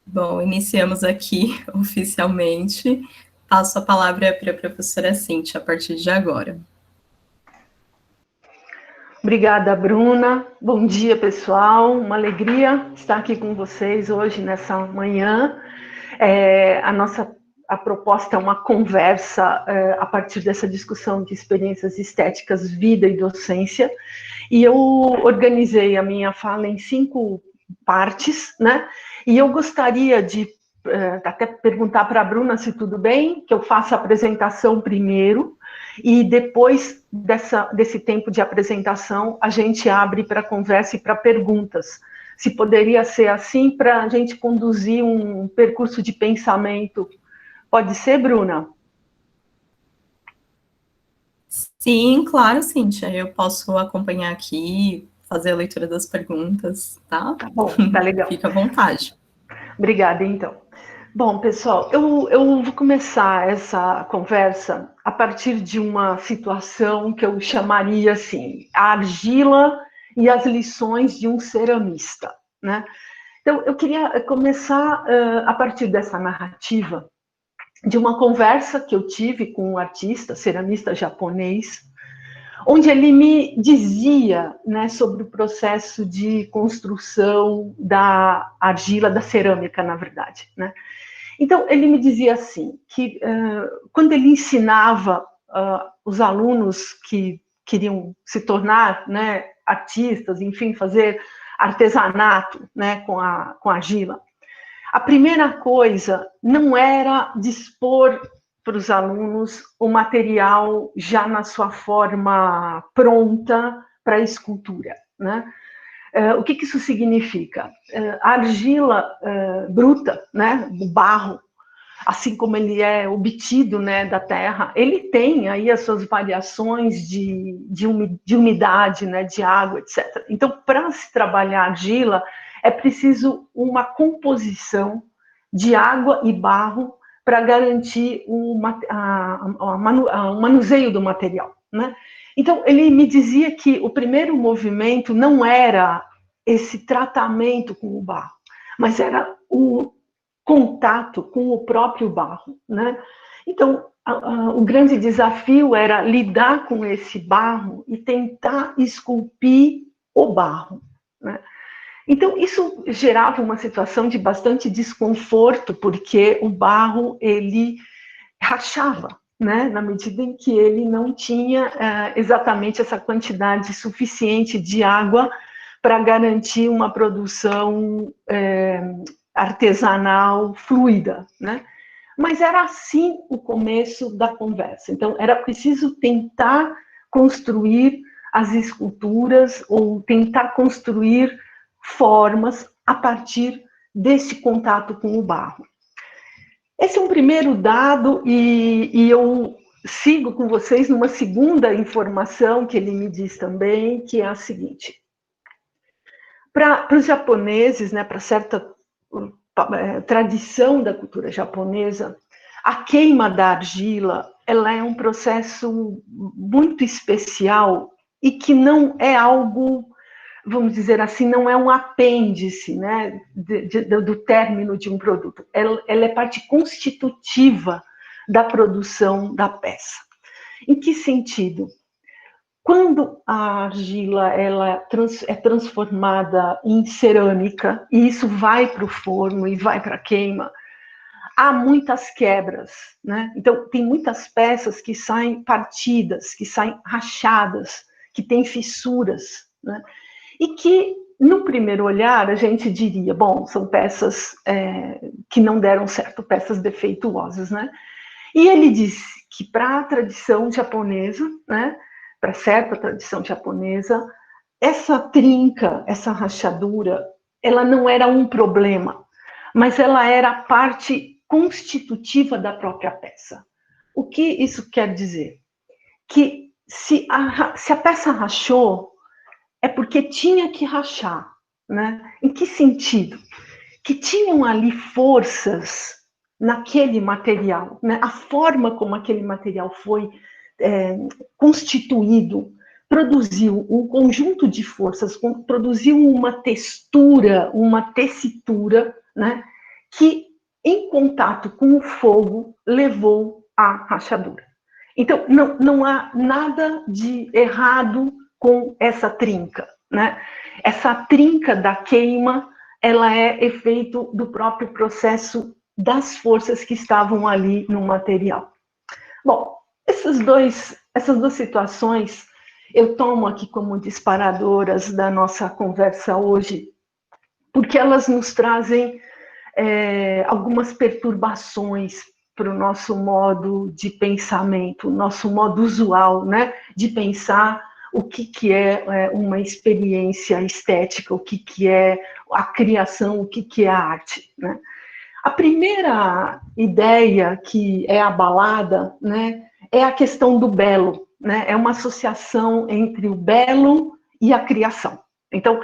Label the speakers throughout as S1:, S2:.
S1: Bom, iniciamos aqui oficialmente. Passo a palavra para a professora Cíntia a partir de agora.
S2: Obrigada, Bruna. Bom dia, pessoal. Uma alegria estar aqui com vocês hoje, nessa manhã. A proposta é uma conversa a partir dessa discussão de experiências estéticas, vida e docência. E eu organizei a minha fala em 5 partes, né? E eu gostaria de até perguntar para a Bruna se tudo bem, que eu faça a apresentação primeiro, e depois desse tempo de apresentação, a gente abre para conversa e para perguntas. Se poderia ser assim para a gente conduzir um percurso de pensamento. Pode ser, Bruna?
S1: Sim, claro, Cíntia. Eu posso acompanhar aqui, fazer a leitura das perguntas, tá?
S2: Tá bom, tá legal.
S1: Fica à vontade.
S2: Obrigada, então. Bom, pessoal, eu vou começar essa conversa a partir de uma situação que eu chamaria assim, a argila e as lições de um ceramista, né? Então, eu queria começar a partir dessa narrativa de uma conversa que eu tive com um artista, ceramista japonês, onde ele me dizia, né, sobre o processo de construção da argila, da cerâmica, na verdade, né? Então, ele me dizia assim, que quando ele ensinava os alunos que queriam se tornar, né, artistas, enfim, fazer artesanato, né, com a argila, a primeira coisa não era dispor para os alunos o material já na sua forma pronta para a escultura, né? O que isso significa? A argila bruta, né, o barro, assim como ele é obtido, né, da terra, ele tem aí as suas variações de umidade, né, de água, etc. Então, para se trabalhar a argila, é preciso uma composição de água e barro para garantir o manuseio do material, né? Então, ele me dizia que o primeiro movimento não era esse tratamento com o barro, mas era o contato com o próprio barro, né? Então, o grande desafio era lidar com esse barro e tentar esculpir o barro, né? Então, isso gerava uma situação de bastante desconforto, porque o barro, ele rachava, né? Na medida em que ele não tinha exatamente essa quantidade suficiente de água para garantir uma produção artesanal fluida, né? Mas era assim o começo da conversa. Então, era preciso tentar construir as esculturas ou tentar construir formas a partir desse contato com o barro. Esse é um primeiro dado e eu sigo com vocês numa segunda informação que ele me diz também, que é a seguinte. Para os japoneses, né, para certa tradição da cultura japonesa, a queima da argila, ela é um processo muito especial e que não é algo, vamos dizer assim, não é um apêndice, né, do término de um produto. Ela é parte constitutiva da produção da peça. Em que sentido? Quando a argila ela é transformada em cerâmica, e isso vai para o forno e vai para a queima, há muitas quebras, né? Então, tem muitas peças que saem partidas, que saem rachadas, que têm fissuras, né? E que, no primeiro olhar, a gente diria, bom, são peças que não deram certo, peças defeituosas, né? E ele disse que para a tradição japonesa, né, para certa tradição japonesa, essa trinca, essa rachadura, ela não era um problema, mas ela era parte constitutiva da própria peça. O que isso quer dizer? Que se a peça rachou, é porque tinha que rachar, né? Em que sentido? Que tinham ali forças naquele material, né? A forma como aquele material foi constituído produziu um conjunto de forças, produziu uma textura, uma tessitura, né? que, em contato com o fogo, levou à rachadura. Então, não há nada de errado com essa trinca, né? Essa trinca da queima, ela é efeito do próprio processo das forças que estavam ali no material. Bom, essas duas situações eu tomo aqui como disparadoras da nossa conversa hoje, porque elas nos trazem algumas perturbações para o nosso modo de pensamento, nosso modo usual, né, de pensar o que é uma experiência estética, o que é a criação, o que é a arte, né? A primeira ideia que é abalada, né, é a questão do belo, né? É uma associação entre o belo e a criação. Então,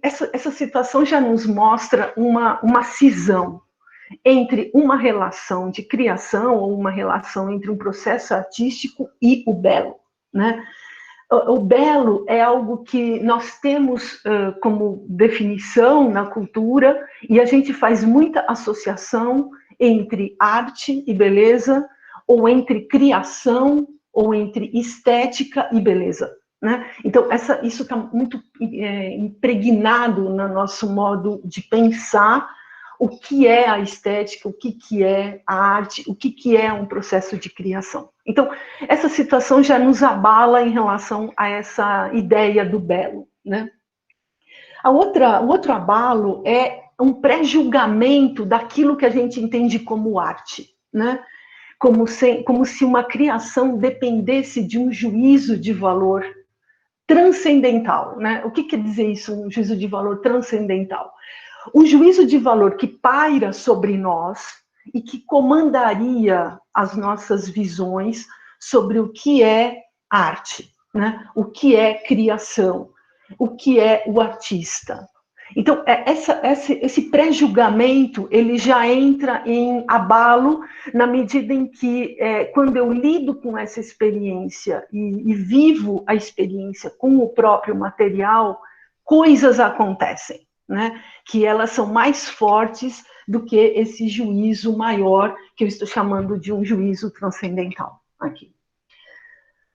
S2: essa situação já nos mostra uma cisão entre uma relação de criação ou uma relação entre um processo artístico e o belo, né? O belo é algo que nós temos como definição na cultura e a gente faz muita associação entre arte e beleza, ou entre criação, ou entre estética e beleza, né? Então, isso está muito impregnado no nosso modo de pensar o que é a estética, o que é a arte, o que é um processo de criação. Então, essa situação já nos abala em relação a essa ideia do belo, né? O outro abalo é um pré-julgamento daquilo que a gente entende como arte, né? Como se uma criação dependesse de um juízo de valor transcendental, né? O que quer dizer isso, um juízo de valor transcendental? Um juízo de valor que paira sobre nós e que comandaria as nossas visões sobre o que é arte, né? O que é criação, o que é o artista. Então, esse pré-julgamento, ele já entra em abalo na medida em que, quando eu lido com essa experiência e vivo a experiência com o próprio material, coisas acontecem, né? Que elas são mais fortes do que esse juízo maior, que eu estou chamando de um juízo transcendental aqui.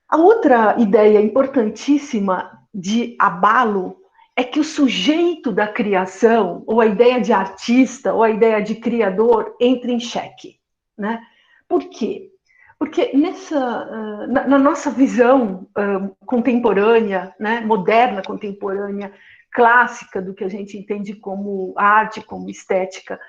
S2: A outra ideia importantíssima de abalo é que o sujeito da criação, ou a ideia de artista, ou a ideia de criador, entra em xeque, né? Por quê? Porque na nossa visão contemporânea, né, moderna, contemporânea, clássica do que a gente entende como arte, como estética,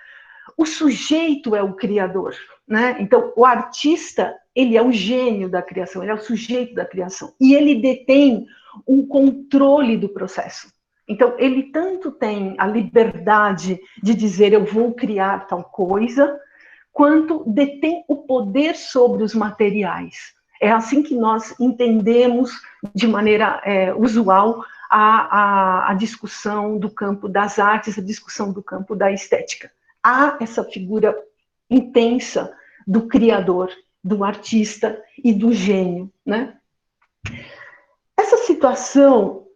S2: o sujeito é o criador, né? Então, o artista, ele é o gênio da criação, ele é o sujeito da criação, e ele detém um controle do processo. Então, ele tanto tem a liberdade de dizer eu vou criar tal coisa, quanto detém o poder sobre os materiais. É assim que nós entendemos, de maneira usual, a discussão do campo das artes, a discussão do campo da estética. Há essa figura intensa do criador, do artista e do gênio, né? Essa situação,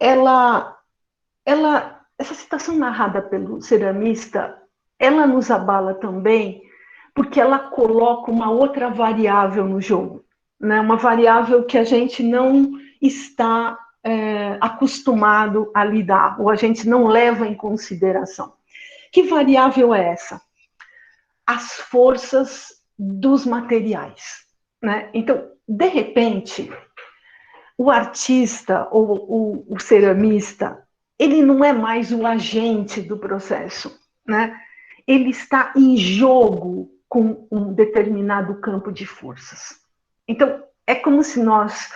S2: essa situação narrada pelo ceramista, ela nos abala também, porque ela coloca uma outra variável no jogo, né? Uma variável que a gente não está acostumado a lidar, ou a gente não leva em consideração. Que variável é essa? As forças dos materiais, né? Então, de repente, o artista ou o ceramista, ele não é mais o agente do processo, né? Ele está em jogo com um determinado campo de forças. Então, é como se nós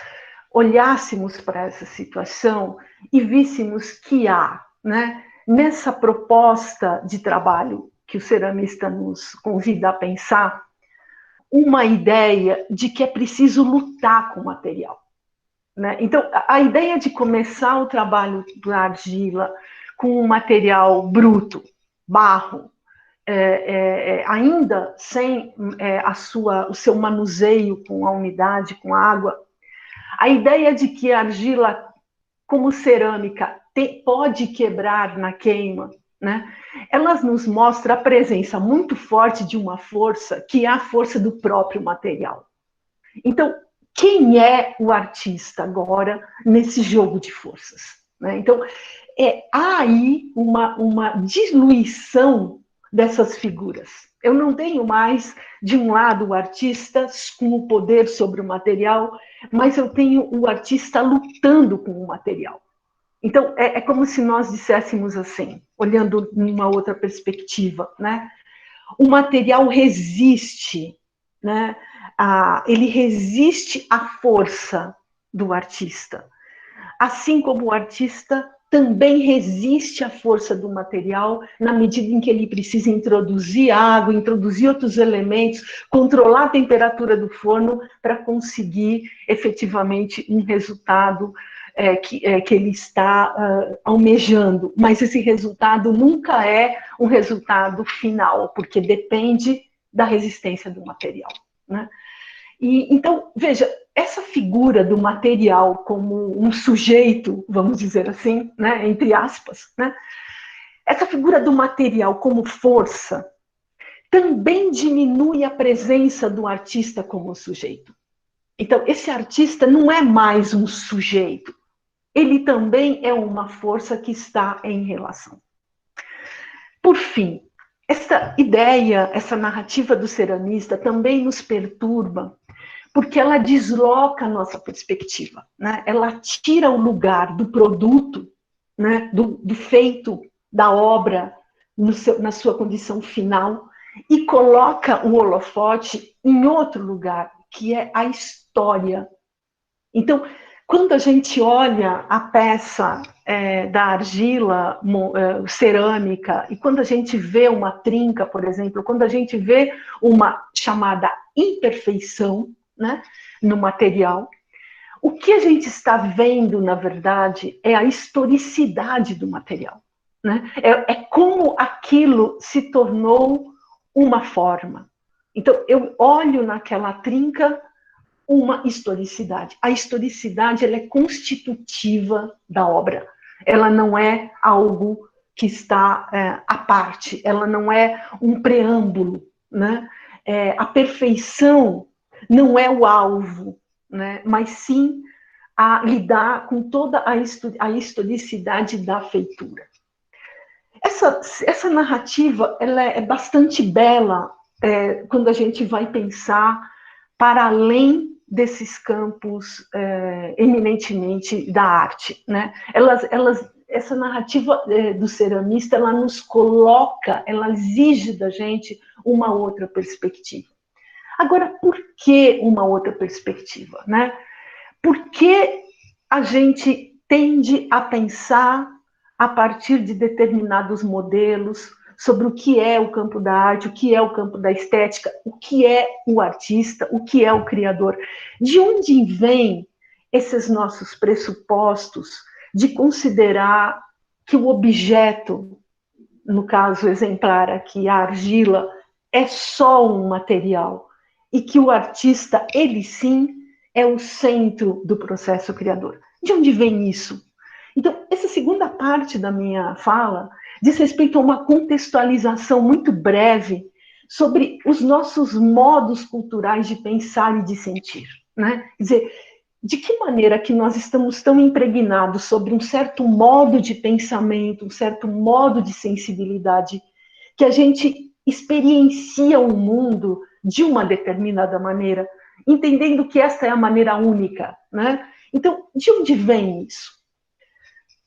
S2: olhássemos para essa situação e víssemos que há, né, nessa proposta de trabalho que o ceramista nos convida a pensar, uma ideia de que é preciso lutar com o material, né? Então, a ideia de começar o trabalho da argila com um material bruto, barro, ainda sem o seu manuseio com a umidade, com a água, a ideia de que a argila, como cerâmica, pode quebrar na queima, né? Elas nos mostram a presença muito forte de uma força, que é a força do próprio material. Então, quem é o artista agora nesse jogo de forças, né? Então, há aí uma diluição dessas figuras. Eu não tenho mais, de um lado, o artista com o poder sobre o material, mas eu tenho o artista lutando com o material. Então, é como se nós disséssemos assim, olhando numa outra perspectiva, né? O material resiste, né? Ele resiste à força do artista. Assim como o artista também resiste à força do material na medida em que ele precisa introduzir água, introduzir outros elementos, controlar a temperatura do forno para conseguir efetivamente um resultado que ele está almejando. Mas esse resultado nunca é um resultado final, porque depende da resistência do material, né? Então, veja, essa figura do material como um sujeito, vamos dizer assim, né, entre aspas, né, essa figura do material como força também diminui a presença do artista como sujeito. Então, esse artista não é mais um sujeito, ele também é uma força que está em relação. Por fim, essa ideia, essa narrativa do ceramista também nos perturba, porque ela desloca a nossa perspectiva, né? Ela tira o lugar do produto, né? do feito, da obra, na sua condição final, e coloca o holofote em outro lugar, que é a história. Então, quando a gente olha a peça da argila cerâmica, e quando a gente vê uma trinca, por exemplo, quando a gente vê uma chamada imperfeição, né, no material, o que a gente está vendo, na verdade, é a historicidade do material, né? É como aquilo se tornou uma forma. Então, eu olho naquela trinca uma historicidade. A historicidade, ela é constitutiva da obra. Ela não é algo que está à parte, ela não é um preâmbulo, né? A perfeição não é o alvo, né? Mas sim a lidar com toda a historicidade da feitura. Essa narrativa ela é bastante bela quando a gente vai pensar para além desses campos eminentemente da arte, né? Essa narrativa do ceramista, ela nos coloca, ela exige da gente uma outra perspectiva. Agora, por que uma outra perspectiva, né? Por que a gente tende a pensar a partir de determinados modelos sobre o que é o campo da arte, o que é o campo da estética, o que é o artista, o que é o criador? De onde vêm esses nossos pressupostos de considerar que o objeto, no caso exemplar aqui, a argila, é só um material e que o artista, ele sim, é o centro do processo criador? De onde vem isso? Então, essa segunda parte da minha fala diz respeito a uma contextualização muito breve sobre os nossos modos culturais de pensar e de sentir, né? Quer dizer, de que maneira que nós estamos tão impregnados sobre um certo modo de pensamento, um certo modo de sensibilidade, que a gente experiencia o mundo de uma determinada maneira, entendendo que essa é a maneira única, né? Então, de onde vem isso?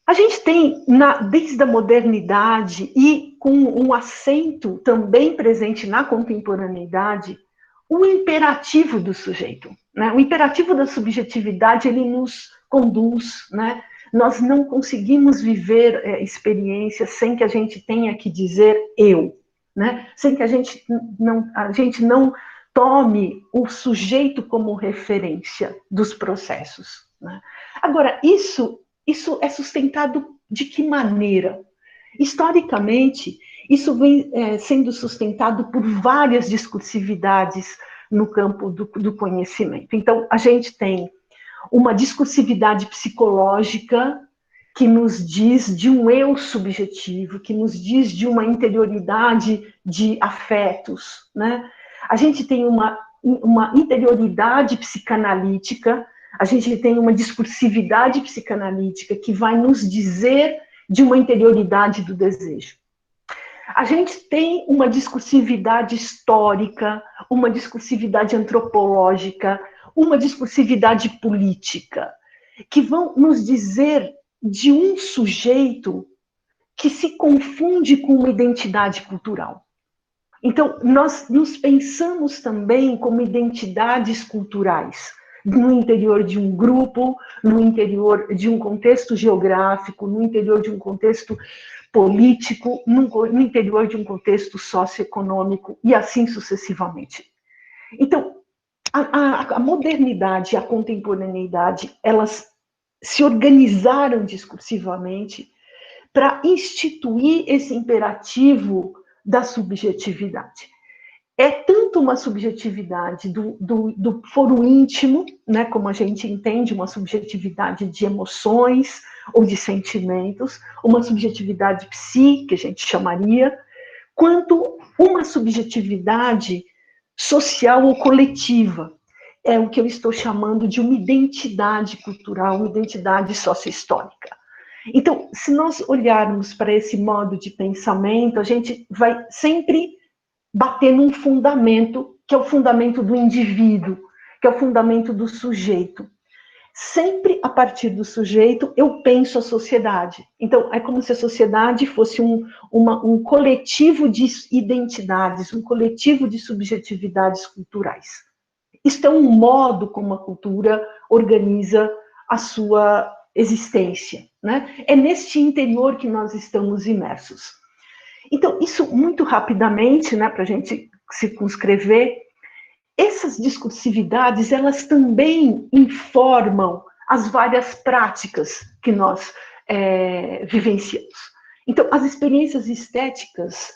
S2: A gente tem, desde a modernidade e com um acento também presente na contemporaneidade, o imperativo do sujeito, né? O imperativo da subjetividade, ele nos conduz, né? Nós não conseguimos viver experiências sem que a gente tenha que dizer eu, né? Sem que a gente não tome o sujeito como referência dos processos, né? Agora, isso é sustentado de que maneira? Historicamente, isso vem sendo sustentado por várias discursividades no campo do conhecimento. Então, a gente tem uma discursividade psicológica que nos diz de um eu subjetivo, que nos diz de uma interioridade de afetos, né? A gente tem uma interioridade psicanalítica, a gente tem uma discursividade psicanalítica que vai nos dizer de uma interioridade do desejo. A gente tem uma discursividade histórica, uma discursividade antropológica, uma discursividade política, que vão nos dizer de um sujeito que se confunde com uma identidade cultural. Então, nós nos pensamos também como identidades culturais, no interior de um grupo, no interior de um contexto geográfico, no interior de um contexto político, no interior de um contexto socioeconômico e assim sucessivamente. Então, a modernidade e a contemporaneidade, elas se organizaram discursivamente para instituir esse imperativo da subjetividade. É tanto uma subjetividade do foro íntimo, né, como a gente entende, uma subjetividade de emoções ou de sentimentos, uma subjetividade psi, que a gente chamaria, quanto uma subjetividade social ou coletiva. É o que eu estou chamando de uma identidade cultural, uma identidade sociohistórica. Então, se nós olharmos para esse modo de pensamento, a gente vai sempre bater num fundamento, que é o fundamento do indivíduo, que é o fundamento do sujeito. Sempre a partir do sujeito eu penso a sociedade. Então, é como se a sociedade fosse um coletivo de identidades, um coletivo de subjetividades culturais. Isto é um modo como a cultura organiza a sua existência, né? É neste interior que nós estamos imersos. Então, isso muito rapidamente, né, para a gente circunscrever, essas discursividades, elas também informam as várias práticas que nós vivenciamos. Então, as experiências estéticas,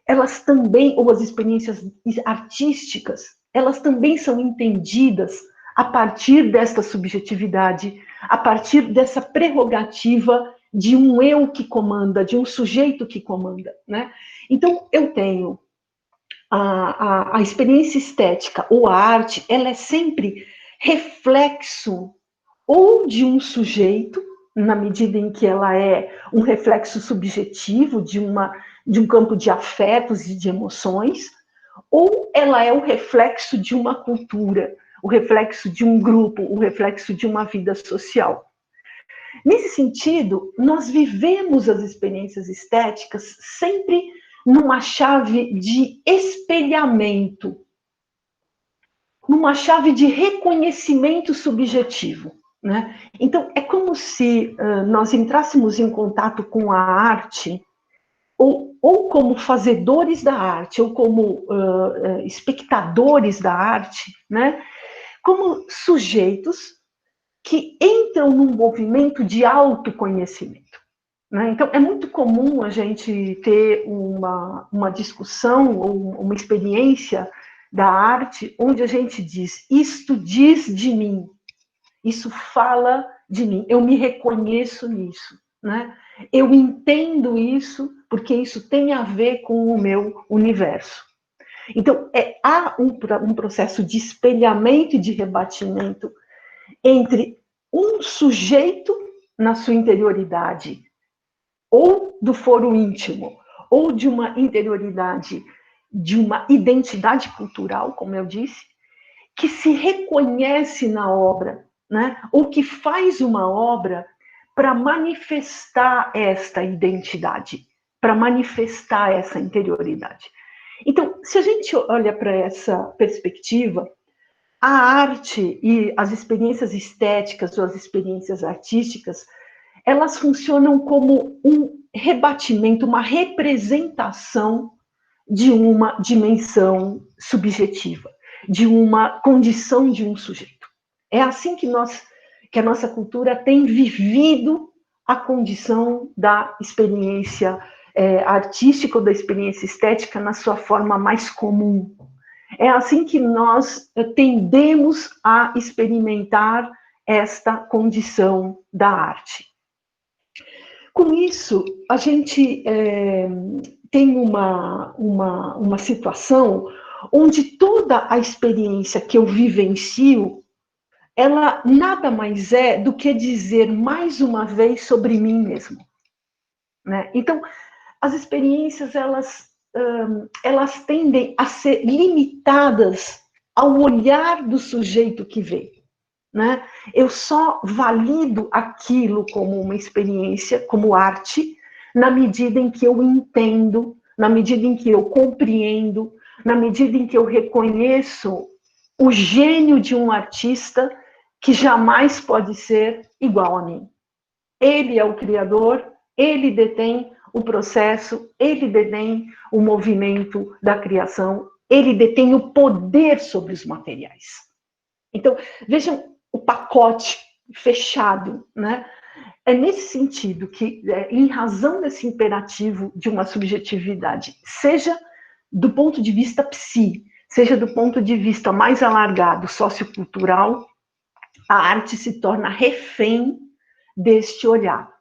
S2: elas também, ou as experiências artísticas, elas também são entendidas a partir desta subjetividade, a partir dessa prerrogativa de um eu que comanda, de um sujeito que comanda, né? Então, eu tenho a experiência estética ou a arte, ela é sempre reflexo ou de um sujeito, na medida em que ela é um reflexo subjetivo de um campo de afetos e de emoções, ou ela é o reflexo de uma cultura, o reflexo de um grupo, o reflexo de uma vida social. Nesse sentido, nós vivemos as experiências estéticas sempre numa chave de espelhamento, numa chave de reconhecimento subjetivo, né? Então, é como se nós entrássemos em contato com a arte, ou como fazedores da arte, ou como espectadores da arte, né? Como sujeitos que entram num movimento de autoconhecimento. Né? Então, é muito comum a gente ter uma discussão ou uma experiência da arte onde a gente diz, isto diz de mim, isso fala de mim, eu me reconheço nisso, né? Eu entendo isso porque isso tem a ver com o meu universo. Então, há um processo de espelhamento e de rebatimento entre um sujeito na sua interioridade, ou do foro íntimo, ou de uma interioridade, de uma identidade cultural, como eu disse, que se reconhece na obra, né? Ou que faz uma obra para manifestar esta identidade, para manifestar essa interioridade. Então, se a gente olha para essa perspectiva, a arte e as experiências estéticas ou as experiências artísticas, elas funcionam como um rebatimento, uma representação de uma dimensão subjetiva, de uma condição de um sujeito. É assim que a nossa cultura tem vivido a condição da experiência artística ou da experiência estética na sua forma mais comum. É assim que nós tendemos a experimentar esta condição da arte. Com isso, a gente tem uma situação onde toda a experiência que eu vivencio, ela nada mais é do que dizer mais uma vez sobre mim mesmo, né? Então, as experiências, elas tendem a ser limitadas ao olhar do sujeito que vê, né? Eu só valido aquilo como uma experiência, como arte, na medida em que eu entendo, na medida em que eu compreendo, na medida em que eu reconheço o gênio de um artista que jamais pode ser igual a mim. Ele é o criador, ele detém o processo, ele detém o movimento da criação, ele detém o poder sobre os materiais. Então, vejam o pacote fechado, né? É nesse sentido que, em razão desse imperativo de uma subjetividade, seja do ponto de vista psi, seja do ponto de vista mais alargado, sociocultural, a arte se torna refém deste olhar.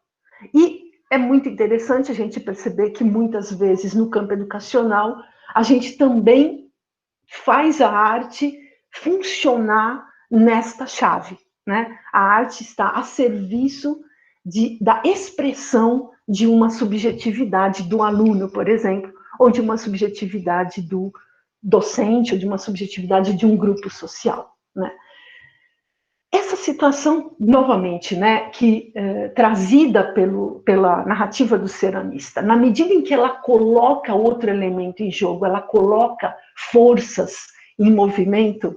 S2: E é muito interessante a gente perceber que muitas vezes no campo educacional a gente também faz a arte funcionar nesta chave, né? A arte está a serviço da expressão de uma subjetividade do aluno, por exemplo, ou de uma subjetividade do docente, ou de uma subjetividade de um grupo social, né? Essa situação, novamente, né, que trazida pela narrativa do ceramista, na medida em que ela coloca outro elemento em jogo, ela coloca forças em movimento,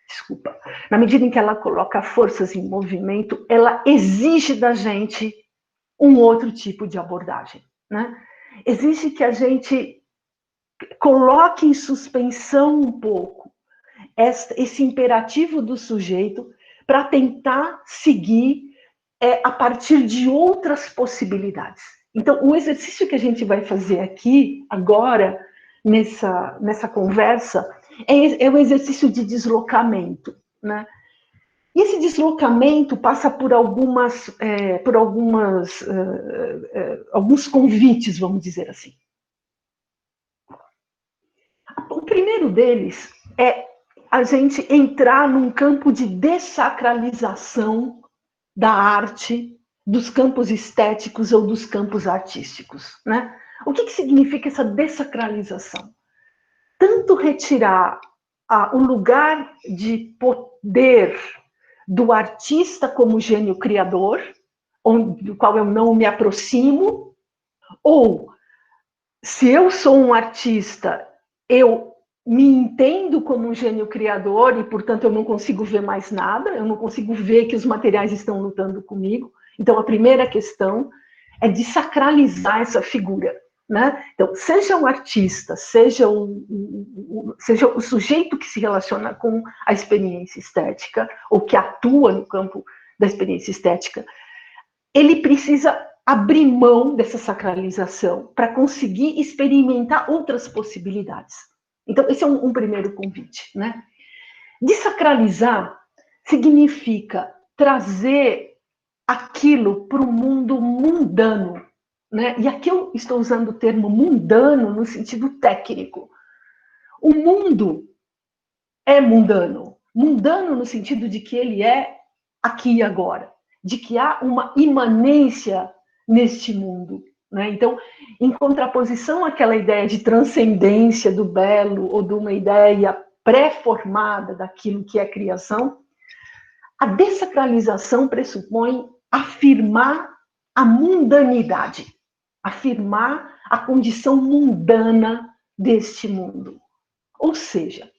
S2: desculpa, na medida em que ela coloca forças em movimento, ela exige da gente um outro tipo de abordagem, né? Exige que a gente coloque em suspensão um pouco esse imperativo do sujeito para tentar seguir a partir de outras possibilidades. Então, o exercício que a gente vai fazer aqui, agora, nessa conversa, é o exercício de deslocamento, né? E esse deslocamento passa por alguns convites, vamos dizer assim. O primeiro deles é a gente entrar num campo de dessacralização da arte, dos campos estéticos ou dos campos artísticos, né? O que significa essa dessacralização? Tanto retirar o lugar de poder do artista como gênio criador, do qual eu não me aproximo, ou se eu sou um artista, eu me entendo como um gênio criador e, portanto, eu não consigo ver mais nada, eu não consigo ver que os materiais estão lutando comigo. Então, a primeira questão é desacralizar essa figura, né? Então, seja um artista, seja o sujeito que se relaciona com a experiência estética ou que atua no campo da experiência estética, ele precisa abrir mão dessa sacralização para conseguir experimentar outras possibilidades. Então, esse é um primeiro convite, né? Desacralizar significa trazer aquilo para o mundo mundano, né? E aqui eu estou usando o termo mundano no sentido técnico. O mundo é mundano. Mundano no sentido de que ele é aqui e agora, de que há uma imanência neste mundo, né? Então, em contraposição àquela ideia de transcendência do belo ou de uma ideia pré-formada daquilo que é criação, a dessacralização pressupõe afirmar a mundanidade, afirmar a condição mundana deste mundo. Ou seja,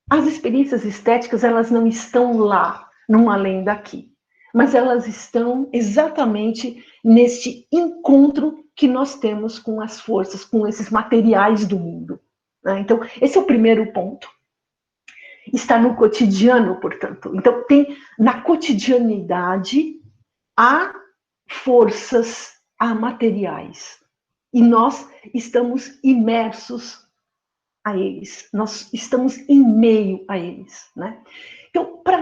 S2: as experiências estéticas, elas não estão lá, num além daqui, mas elas estão exatamente neste encontro que nós temos com as forças, com esses materiais do mundo, né? Então, esse é o primeiro ponto. Está no cotidiano, portanto. Então, na cotidianidade, há forças, há materiais. E nós estamos imersos a eles. Nós estamos em meio a eles, né? Então, para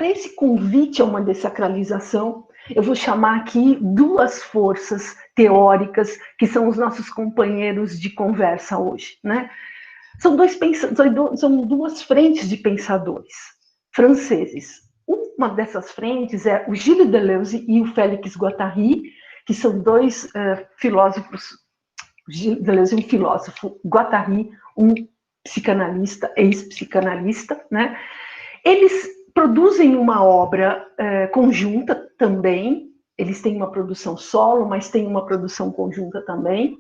S2: esse convite a uma dessacralização, eu vou chamar aqui duas forças teóricas que são os nossos companheiros de conversa hoje, né? São duas frentes de pensadores franceses. Uma dessas frentes é o Gilles Deleuze e o Félix Guattari, que são dois filósofos. Gilles Deleuze é um filósofo, Guattari, um psicanalista, ex-psicanalista, né? Eles produzem uma obra conjunta também, eles têm uma produção solo, mas têm uma produção conjunta também,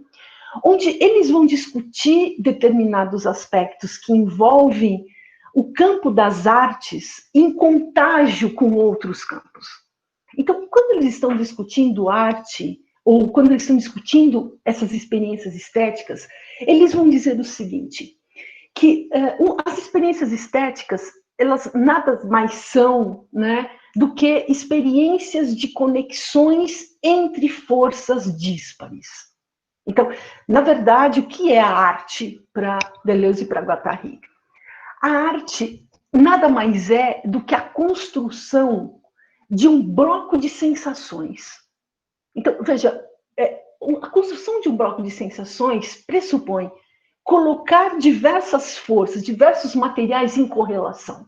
S2: onde eles vão discutir determinados aspectos que envolvem o campo das artes em contágio com outros campos. Então, quando eles estão discutindo arte, ou quando eles estão discutindo essas experiências estéticas, eles vão dizer o seguinte, que as experiências estéticas, elas nada mais são, né, do que experiências de conexões entre forças díspares. Então, na verdade, o que é a arte para Deleuze e para Guattari? A arte nada mais é do que a construção de um bloco de sensações. Então, veja, a construção de um bloco de sensações pressupõe colocar diversas forças, diversos materiais em correlação,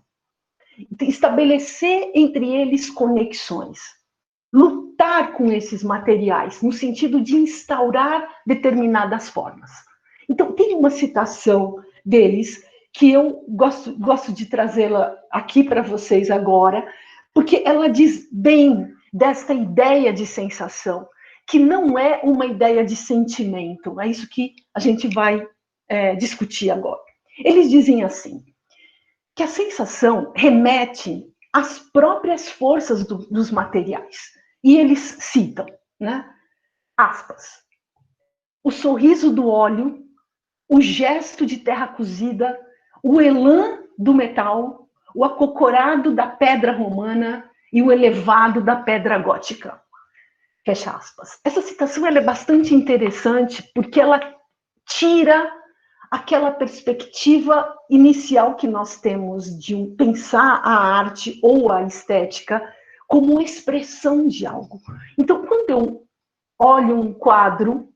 S2: estabelecer entre eles conexões, lutar com esses materiais, no sentido de instaurar determinadas formas. Então, tem uma citação deles que eu gosto de trazê-la aqui para vocês agora, porque ela diz bem desta ideia de sensação, que não é uma ideia de sentimento, é isso que a gente vai discutir agora. Eles dizem assim, que a sensação remete às próprias forças dos materiais. E eles citam, né? Aspas, o sorriso do óleo, o gesto de terra cozida, o elan do metal, o acocorado da pedra romana e o elevado da pedra gótica. Fecha aspas. Essa citação ela é bastante interessante porque ela tira aquela perspectiva inicial que nós temos de pensar a arte ou a estética como expressão de algo. Então, quando eu olho um quadro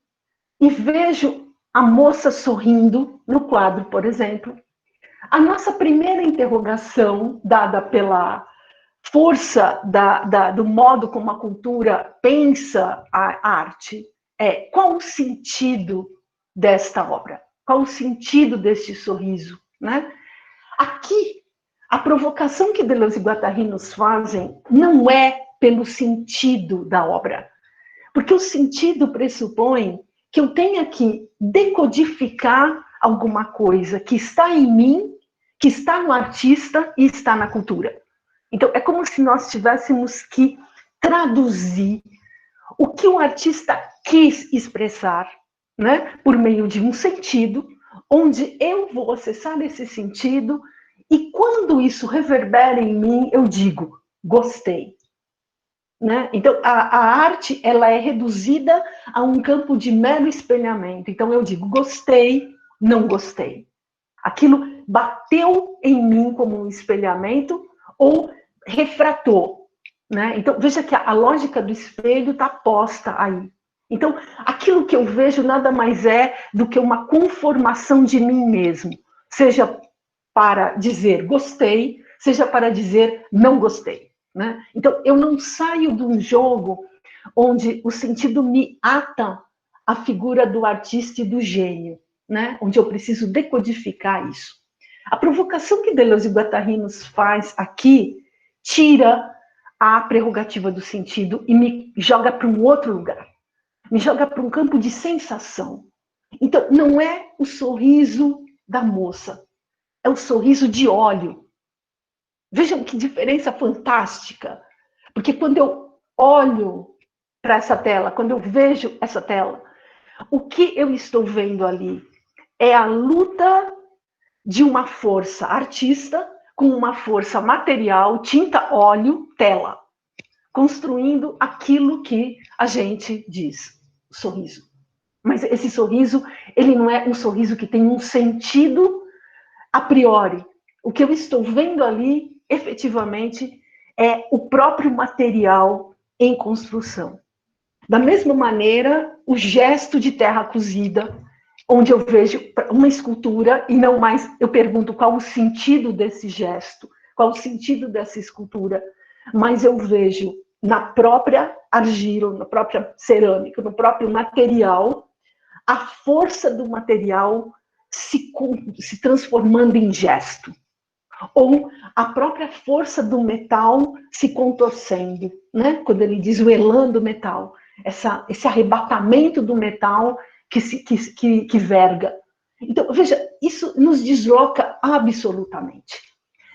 S2: e vejo a moça sorrindo no quadro, por exemplo, a nossa primeira interrogação, dada pela força do modo como a cultura pensa a arte, é qual o sentido desta obra? Qual o sentido deste sorriso? Né? Aqui, a provocação que Deleuze e Guattari nos fazem não é pelo sentido da obra, porque o sentido pressupõe que eu tenha que decodificar alguma coisa que está em mim, que está no artista e está na cultura. Então, é como se nós tivéssemos que traduzir o que o artista quis expressar, né, por meio de um sentido, onde eu vou acessar esse sentido e quando isso reverbera em mim, eu digo, gostei. Né? Então, a arte ela é reduzida a um campo de mero espelhamento. Então, eu digo, gostei, não gostei. Aquilo bateu em mim como um espelhamento ou refratou. Né? Então, veja que a lógica do espelho está posta aí. Então, aquilo que eu vejo nada mais é do que uma conformação de mim mesmo. Seja para dizer gostei, seja para dizer não gostei. Né? Então, eu não saio de um jogo onde o sentido me ata à figura do artista e do gênio, né? Onde eu preciso decodificar isso. A provocação que Deleuze e Guattari nos faz aqui tira a prerrogativa do sentido e me joga para um outro lugar, me joga para um campo de sensação. Então, não é o sorriso da moça, é o sorriso de óleo. Vejam que diferença fantástica. Porque quando eu olho para essa tela, quando eu vejo essa tela, o que eu estou vendo ali é a luta de uma força artista com uma força material, tinta, óleo, tela, construindo aquilo que a gente diz, sorriso. Mas esse sorriso, ele não é um sorriso que tem um sentido a priori. O que eu estou vendo ali efetivamente, é o próprio material em construção. Da mesma maneira, o gesto de terra cozida, onde eu vejo uma escultura e não mais, eu pergunto qual o sentido desse gesto, qual o sentido dessa escultura, mas eu vejo na própria argila, na própria cerâmica, no próprio material, a força do material se transformando em gesto. Ou a própria força do metal se contorcendo, né? Quando ele diz o elan do metal, esse arrebatamento do metal que verga. Então, veja, isso nos desloca absolutamente.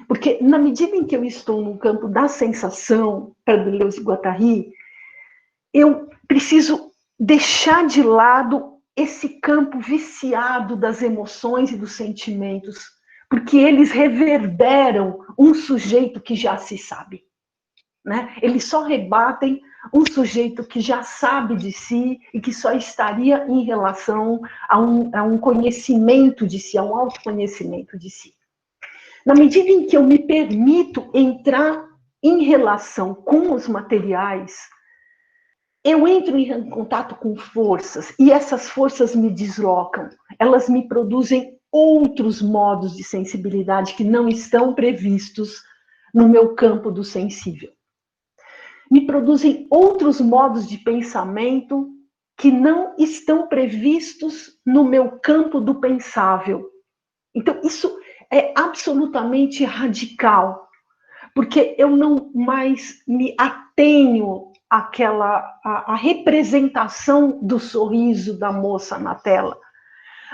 S2: Porque na medida em que eu estou no campo da sensação, para Deleuze e Guattari, eu preciso deixar de lado esse campo viciado das emoções e dos sentimentos, porque eles reverberam um sujeito que já se sabe, né? Eles só rebatem um sujeito que já sabe de si e que só estaria em relação a um conhecimento de si, a um autoconhecimento de si. Na medida em que eu me permito entrar em relação com os materiais, eu entro em contato com forças, e essas forças me deslocam, elas me produzem outros modos de sensibilidade que não estão previstos no meu campo do sensível. Me produzem outros modos de pensamento que não estão previstos no meu campo do pensável. Então, isso é absolutamente radical, porque eu não mais me atenho à representação do sorriso da moça na tela,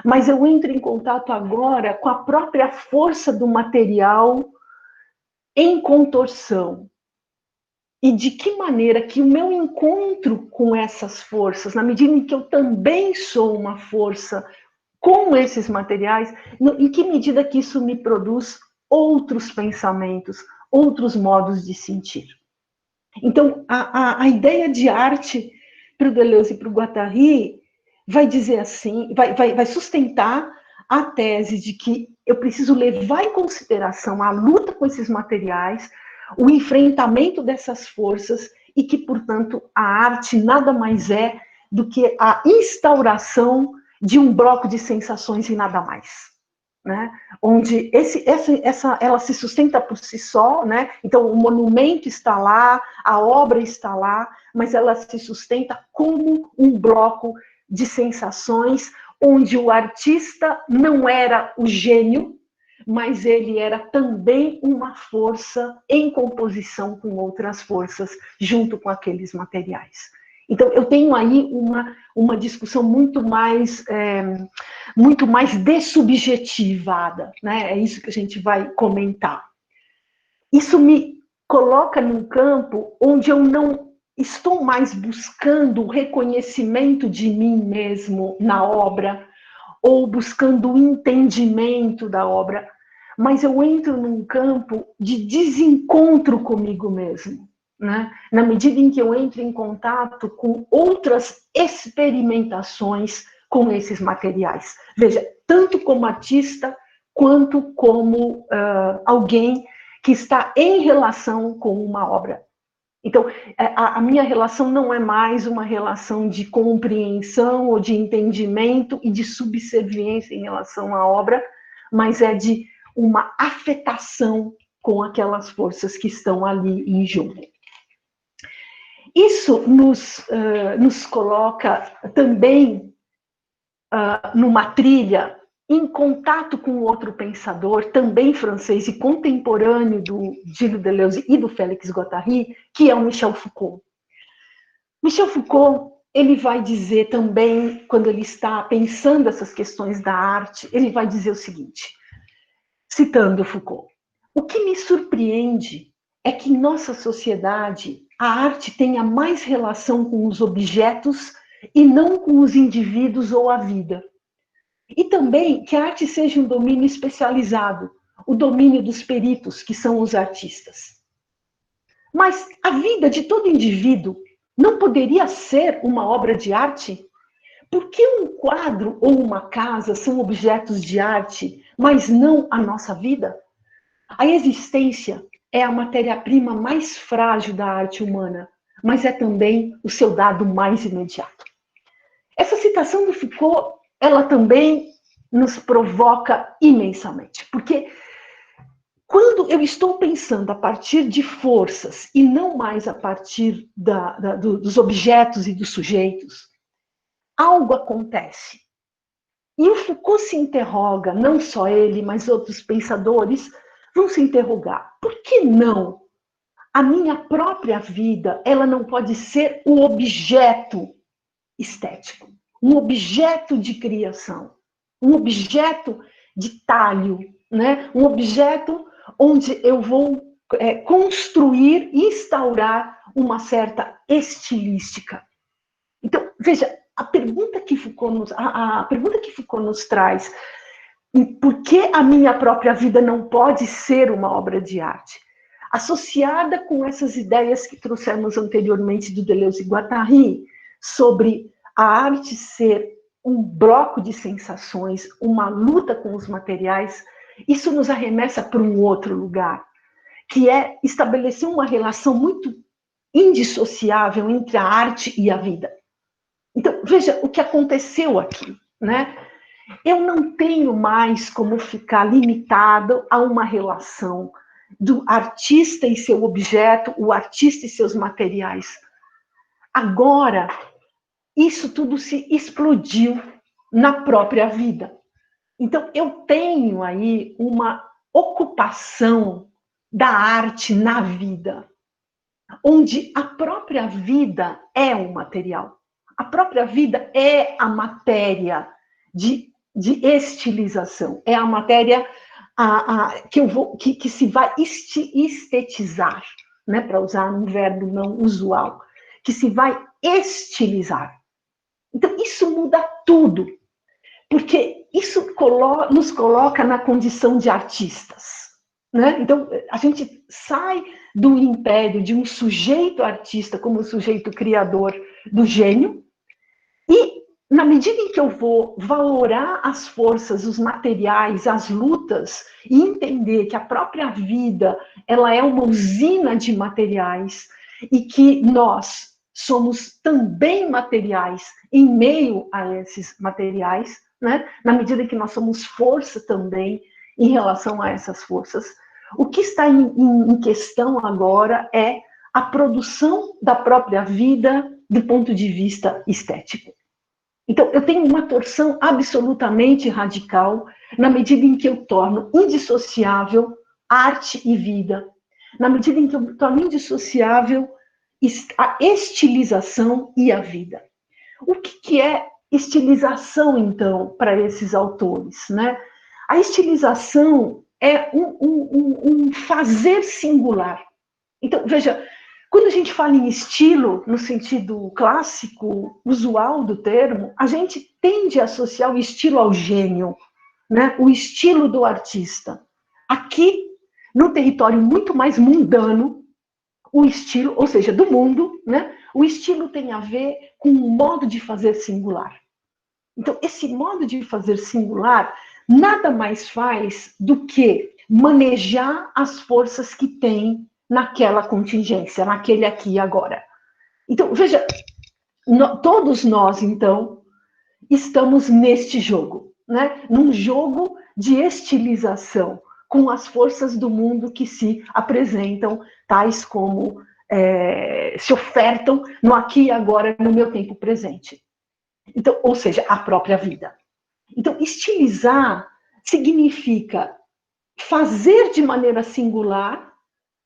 S2: mas eu entro em contato agora com a própria força do material em contorção. E de que maneira que o meu encontro com essas forças, na medida em que eu também sou uma força com esses materiais, em que medida que isso me produz outros pensamentos, outros modos de sentir. Então, a ideia de arte para o Deleuze e para o Guattari vai dizer assim, vai sustentar a tese de que eu preciso levar em consideração a luta com esses materiais, o enfrentamento dessas forças, e que, portanto, a arte nada mais é do que a instauração de um bloco de sensações e nada mais. Né? Onde ela se sustenta por si só, né? Então o monumento está lá, a obra está lá, mas ela se sustenta como um bloco de sensações, onde o artista não era o gênio, mas ele era também uma força em composição com outras forças, junto com aqueles materiais. Então, eu tenho aí uma discussão muito mais dessubjetivada, né? É isso que a gente vai comentar. Isso me coloca num campo onde eu não estou mais buscando o reconhecimento de mim mesmo na obra, ou buscando o entendimento da obra, mas eu entro num campo de desencontro comigo mesmo. Né? Na medida em que eu entro em contato com outras experimentações com esses materiais. Veja, tanto como artista, quanto como alguém que está em relação com uma obra. Então, a minha relação não é mais uma relação de compreensão ou de entendimento e de subserviência em relação à obra, mas é de uma afetação com aquelas forças que estão ali em jogo. Isso nos coloca também numa trilha em contato com outro pensador, também francês e contemporâneo do Gilles Deleuze e do Félix Guattari, que é o Michel Foucault. Michel Foucault, ele vai dizer também, quando ele está pensando essas questões da arte, ele vai dizer o seguinte, citando Foucault: o que me surpreende é que em nossa sociedade a arte tenha mais relação com os objetos e não com os indivíduos ou a vida. E também que a arte seja um domínio especializado, o domínio dos peritos, que são os artistas. Mas a vida de todo indivíduo não poderia ser uma obra de arte? Por que um quadro ou uma casa são objetos de arte, mas não a nossa vida? A existência é a matéria-prima mais frágil da arte humana, mas é também o seu dado mais imediato. Essa citação do Foucault, ela também nos provoca imensamente, porque quando eu estou pensando a partir de forças e não mais a partir dos objetos e dos sujeitos, algo acontece. E o Foucault se interroga, não só ele, mas outros pensadores vão se interrogar. Por que não? A minha própria vida, ela não pode ser um objeto estético, um objeto de criação, um objeto de talho, né? Um objeto onde eu vou construir, instaurar uma certa estilística. Então, veja, a pergunta que Foucault nos traz, por que a minha própria vida não pode ser uma obra de arte? Associada com essas ideias que trouxemos anteriormente do Deleuze e Guattari, sobre a arte ser um bloco de sensações, uma luta com os materiais, isso nos arremessa para um outro lugar, que é estabelecer uma relação muito indissociável entre a arte e a vida. Então, veja o que aconteceu aqui, né? Eu não tenho mais como ficar limitado a uma relação do artista e seu objeto, o artista e seus materiais. Agora, isso tudo se explodiu na própria vida. Então, eu tenho aí uma ocupação da arte na vida, onde a própria vida é um material. A própria vida é a matéria de estilização, é a matéria que se vai estetizar, né, para usar um verbo não usual, que se vai estilizar. Então, isso muda tudo, porque isso nos coloca na condição de artistas. Né? Então, a gente sai do império de um sujeito artista como sujeito criador do gênio, e na medida em que eu vou valorar as forças, os materiais, as lutas, e entender que a própria vida ela é uma usina de materiais, e que nós somos também materiais em meio a esses materiais, né? Na medida em que nós somos força também em relação a essas forças, o que está em questão agora é a produção da própria vida do ponto de vista estético. Então, eu tenho uma torção absolutamente radical na medida em que eu torno indissociável arte e vida, na medida em que eu torno indissociável a estilização e a vida. O que é estilização, então, para esses autores, né? A estilização é um fazer singular. Então, veja, quando a gente fala em estilo, no sentido clássico, usual do termo, a gente tende a associar o estilo ao gênio, né? O estilo do artista. Aqui, num território muito mais mundano, o estilo, ou seja, do mundo, né? O estilo tem a ver com um modo de fazer singular. Então, esse modo de fazer singular nada mais faz do que manejar as forças que tem naquela contingência, naquele aqui e agora. Então, veja, todos nós, então, estamos neste jogo, né? Num jogo de estilização, com as forças do mundo que se apresentam, tais como se ofertam no aqui e agora, no meu tempo presente. Então, ou seja, a própria vida. Então, estilizar significa fazer de maneira singular,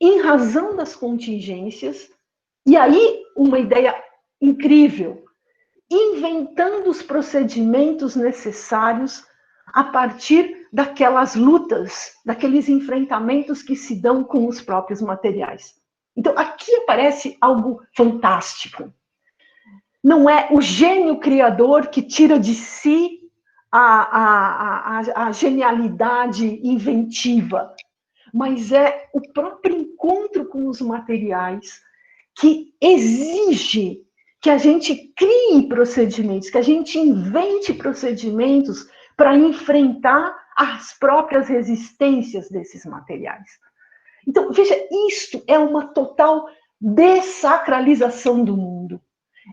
S2: em razão das contingências, e aí uma ideia incrível, inventando os procedimentos necessários a partir daquelas lutas, daqueles enfrentamentos que se dão com os próprios materiais. Então, aqui aparece algo fantástico. Não é o gênio criador que tira de si a genialidade inventiva, mas é o próprio encontro com os materiais que exige que a gente crie procedimentos, que a gente invente procedimentos para enfrentar as próprias resistências desses materiais. Então, veja, isto é uma total dessacralização do mundo.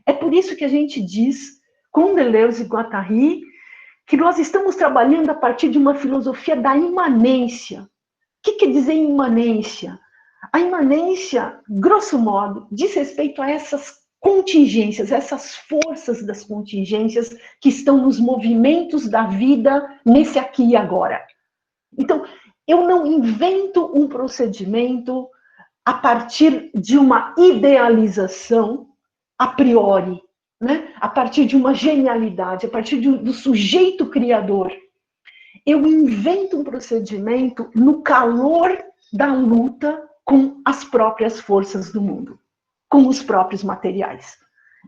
S2: É por isso que a gente diz, com Deleuze e Guattari, que nós estamos trabalhando a partir de uma filosofia da imanência. O que quer dizer imanência? A imanência, grosso modo, diz respeito a essas contingências, essas forças das contingências que estão nos movimentos da vida nesse aqui e agora. Então, eu não invento um procedimento a partir de uma idealização a priori, né? A partir de uma genialidade, a partir do sujeito criador. Eu invento um procedimento no calor da luta com as próprias forças do mundo, com os próprios materiais.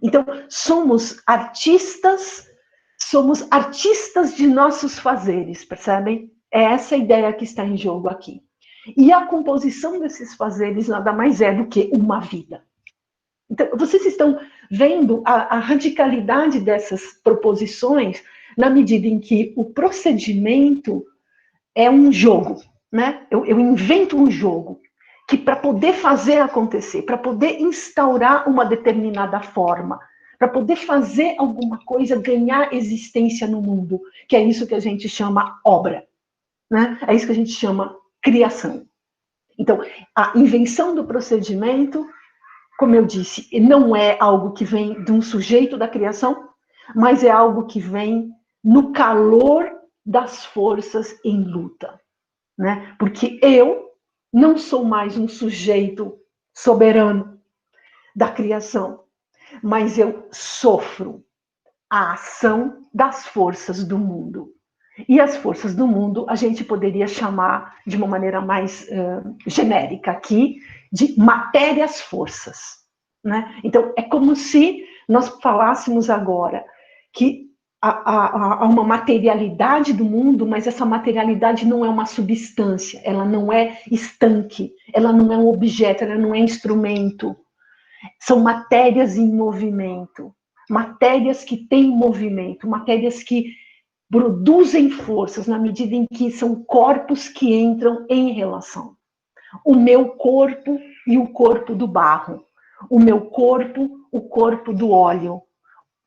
S2: Então, somos artistas de nossos fazeres, percebem? É essa a ideia que está em jogo aqui. E a composição desses fazeres nada mais é do que uma vida. Então, vocês estão vendo a radicalidade dessas proposições na medida em que o procedimento é um jogo, né? Eu invento um jogo que, para poder fazer acontecer, para poder instaurar uma determinada forma, para poder fazer alguma coisa ganhar existência no mundo, que é isso que a gente chama obra, né? É isso que a gente chama criação. Então, a invenção do procedimento, como eu disse, não é algo que vem de um sujeito da criação, mas é algo que vem no calor das forças em luta, né? Porque eu não sou mais um sujeito soberano da criação, mas eu sofro a ação das forças do mundo. E as forças do mundo a gente poderia chamar, de uma maneira mais genérica aqui, de matérias-forças, né? Então, é como se nós falássemos agora que há uma materialidade do mundo, mas essa materialidade não é uma substância, ela não é estanque, ela não é um objeto, ela não é instrumento. São matérias em movimento, matérias que têm movimento, matérias que produzem forças na medida em que são corpos que entram em relação. O meu corpo e o corpo do barro. O meu corpo, o corpo do óleo,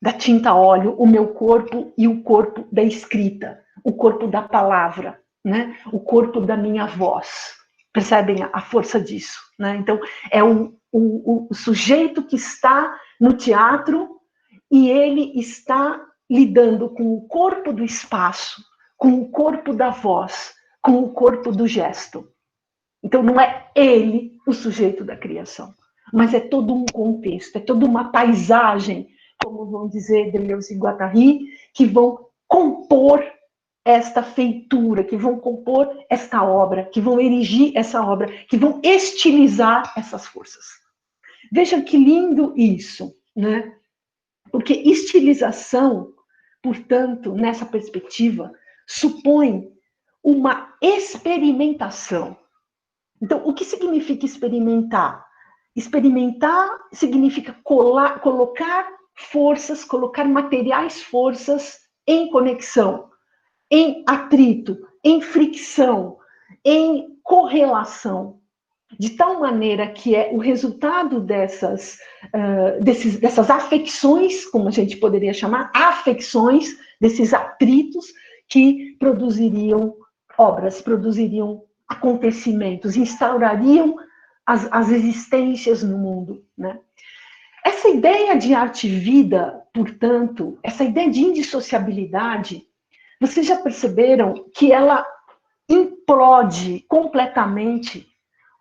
S2: da tinta óleo, o meu corpo e o corpo da escrita, o corpo da palavra, né? O corpo da minha voz. Percebem a força disso, né? Então, é o sujeito que está no teatro e ele está lidando com o corpo do espaço, com o corpo da voz, com o corpo do gesto. Então, não é ele o sujeito da criação, mas é todo um contexto, é toda uma paisagem, como vão dizer Deleuze e Guattari, que vão compor esta feitura, que vão compor esta obra, que vão erigir essa obra, que vão estilizar essas forças. Veja que lindo isso, né? Porque estilização, portanto, nessa perspectiva, supõe uma experimentação. Então, o que significa experimentar? Experimentar significa colocar forças, colocar materiais forças em conexão, em atrito, em fricção, em correlação, de tal maneira que é o resultado dessas afecções, como a gente poderia chamar, afecções, desses atritos que produziriam obras, produziriam acontecimentos, instaurariam as existências no mundo, né? Essa ideia de arte-vida, portanto, essa ideia de indissociabilidade, vocês já perceberam que ela implode completamente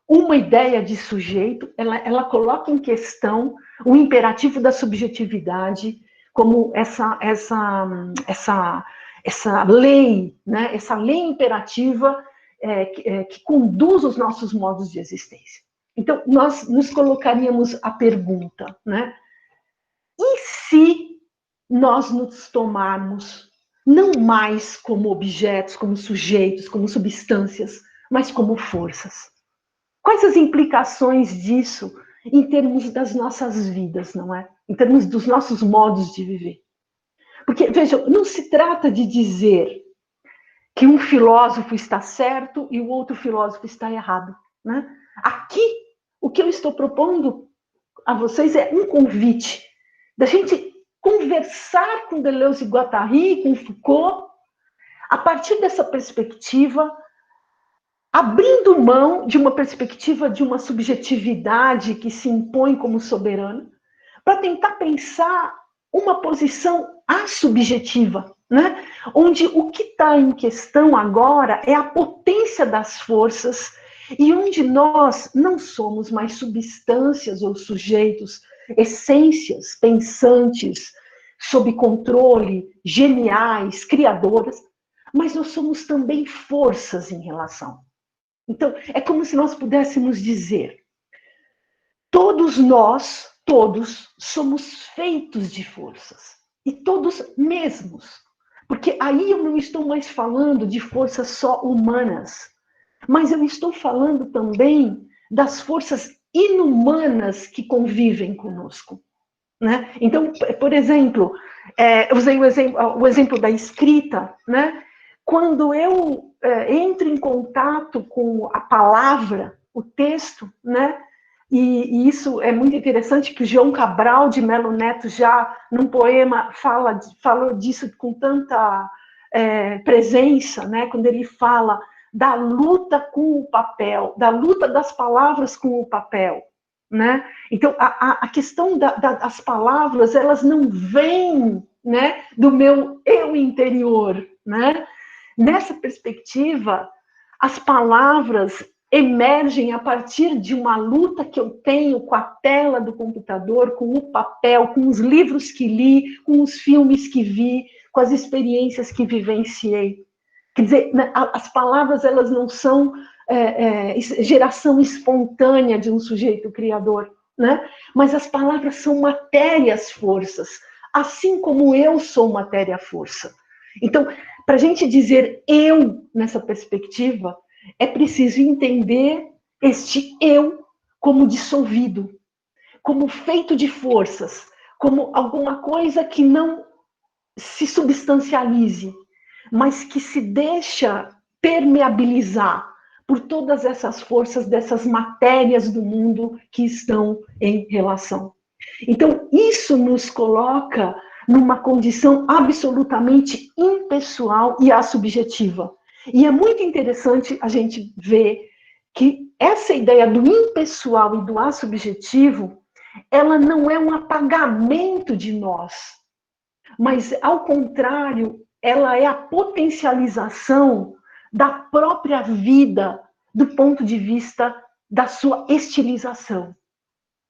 S2: uma ideia de sujeito, ela coloca em questão o imperativo da subjetividade como essa lei, né? Essa lei imperativa que conduz os nossos modos de existência. Então, nós nos colocaríamos a pergunta, né? E se nós nos tomarmos não mais como objetos, como sujeitos, como substâncias, mas como forças? Quais as implicações disso em termos das nossas vidas, não é? Em termos dos nossos modos de viver. Porque, vejam, não se trata de dizer que um filósofo está certo e o outro filósofo está errado, né? Aqui, o que eu estou propondo a vocês é um convite da gente conversar com Deleuze e Guattari, com Foucault, a partir dessa perspectiva, abrindo mão de uma perspectiva de uma subjetividade que se impõe como soberana, para tentar pensar uma posição assubjetiva, né? Onde o que está em questão agora é a potência das forças e onde nós não somos mais substâncias ou sujeitos, essências pensantes, sob controle, geniais, criadoras, mas nós somos também forças em relação. Então, é como se nós pudéssemos dizer, todos somos feitos de forças. E todos mesmos. Porque aí eu não estou mais falando de forças só humanas, mas eu estou falando também das forças inumanas que convivem conosco. Né? Então, por exemplo, usei o exemplo da escrita, né? Quando eu entro em contato com a palavra, o texto, né? E isso é muito interessante que o João Cabral de Melo Neto já, num poema, falou disso com tanta presença, né? Quando ele fala da luta com o papel, da luta das palavras com o papel, né? Então, a questão das palavras, elas não vêm, né, do meu eu interior, né? Nessa perspectiva, as palavras emergem a partir de uma luta que eu tenho com a tela do computador, com o papel, com os livros que li, com os filmes que vi, com as experiências que vivenciei. Quer dizer, as palavras, elas não são geração espontânea de um sujeito criador, né? Mas as palavras são matérias-forças, assim como eu sou matéria-força. Então, para a gente dizer eu nessa perspectiva, é preciso entender este eu como dissolvido, como feito de forças, como alguma coisa que não se substancialize, mas que se deixa permeabilizar por todas essas forças dessas matérias do mundo que estão em relação. Então, isso nos coloca numa condição absolutamente impessoal e assubjetiva. E é muito interessante a gente ver que essa ideia do impessoal e do assubjetivo, ela não é um apagamento de nós, mas, ao contrário, ela é a potencialização da própria vida do ponto de vista da sua estilização.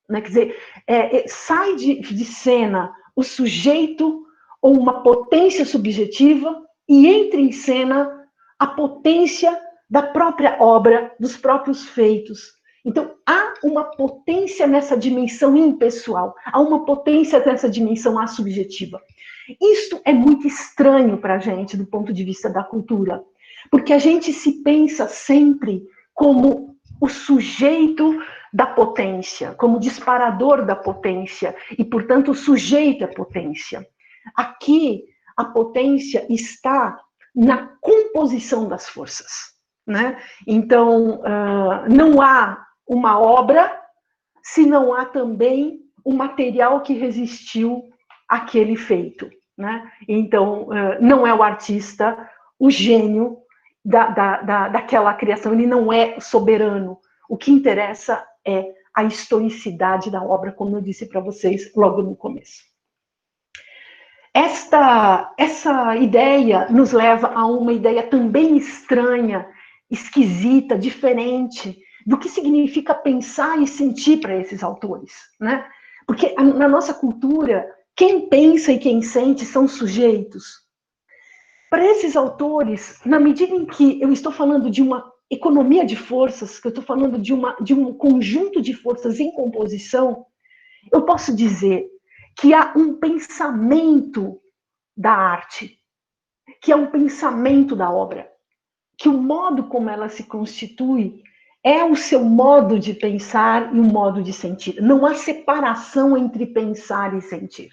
S2: Né? Quer dizer, sai de cena o sujeito ou uma potência subjetiva e entra em cena a potência da própria obra, dos próprios feitos. Então, há uma potência nessa dimensão impessoal, há uma potência nessa dimensão assubjetiva. Isto é muito estranho para a gente, do ponto de vista da cultura, porque a gente se pensa sempre como o sujeito da potência, como disparador da potência, e, portanto, o sujeito à potência. Aqui, a potência está na composição das forças, né? Então, não há uma obra se não há também o material que resistiu àquele feito, né? Então, não é o artista o gênio daquela criação, ele não é soberano. O que interessa é a historicidade da obra, como eu disse para vocês logo no começo. Essa ideia nos leva a uma ideia também estranha, esquisita, diferente, do que significa pensar e sentir para esses autores, né? Porque na nossa cultura, quem pensa e quem sente são sujeitos. Para esses autores, na medida em que eu estou falando de uma economia de forças, que eu estou falando de um conjunto de forças em composição, eu posso dizer que há um pensamento da arte, que é um pensamento da obra, que o modo como ela se constitui é o seu modo de pensar e o modo de sentir. Não há separação entre pensar e sentir.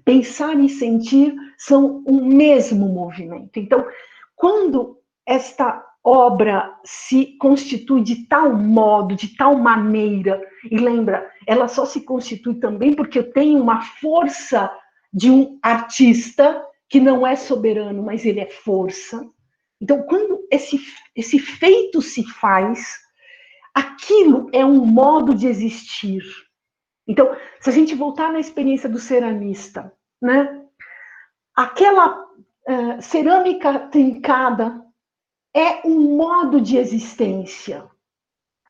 S2: Pensar e sentir são o mesmo movimento. Então, quando esta obra se constitui de tal modo, de tal maneira, e lembra, ela só se constitui também porque eu tenho uma força de um artista que não é soberano, mas ele é força. Então, quando esse feito se faz, aquilo é um modo de existir. Então, se a gente voltar na experiência do ceramista, né? Aquela cerâmica trincada é um modo de existência.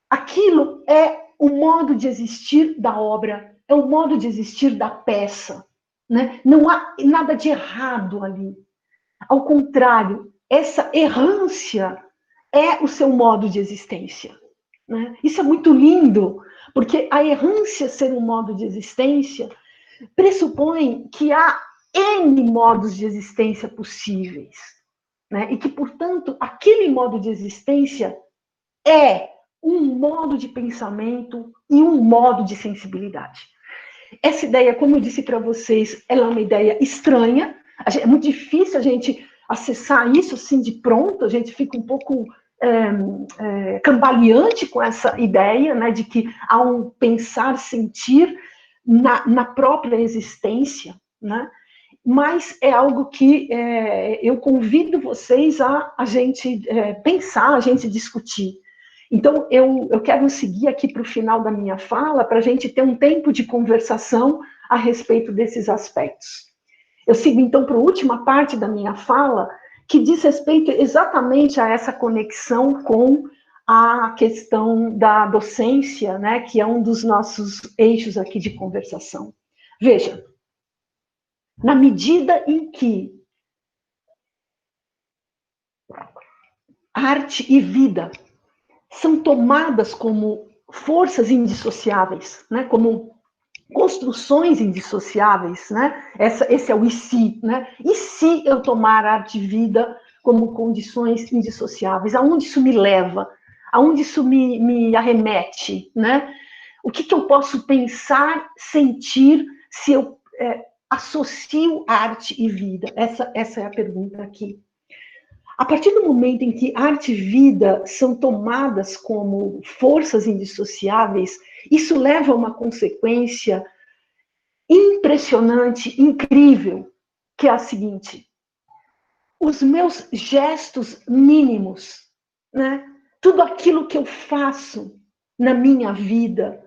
S2: Aquilo é o modo de existir da obra, é o modo de existir da peça. Né? Não há nada de errado ali. Ao contrário, essa errância é o seu modo de existência. Né? Isso é muito lindo, porque a errância ser um modo de existência pressupõe que há N modos de existência possíveis. Né? E que, portanto, aquele modo de existência é um modo de pensamento e um modo de sensibilidade. Essa ideia, como eu disse para vocês, ela é uma ideia estranha, é muito difícil a gente acessar isso assim de pronto, a gente fica um pouco cambaleante com essa ideia, né, de que há um pensar, sentir na própria existência, né? Mas é algo que eu convido vocês a gente pensar, a gente discutir. Então, eu quero seguir aqui para o final da minha fala, para a gente ter um tempo de conversação a respeito desses aspectos. Eu sigo, então, para a última parte da minha fala, que diz respeito exatamente a essa conexão com a questão da docência, né, que é um dos nossos eixos aqui de conversação. Veja, na medida em que arte e vida são tomadas como forças indissociáveis, né? Como construções indissociáveis, né? Esse é o e se, né? E se eu tomar arte e vida como condições indissociáveis? Aonde isso me leva? Aonde isso me arremete, né? O que eu posso pensar, sentir, se eu associo arte e vida? Essa é a pergunta aqui. A partir do momento em que arte e vida são tomadas como forças indissociáveis, isso leva a uma consequência impressionante, incrível, que é a seguinte: os meus gestos mínimos, né? Tudo aquilo que eu faço na minha vida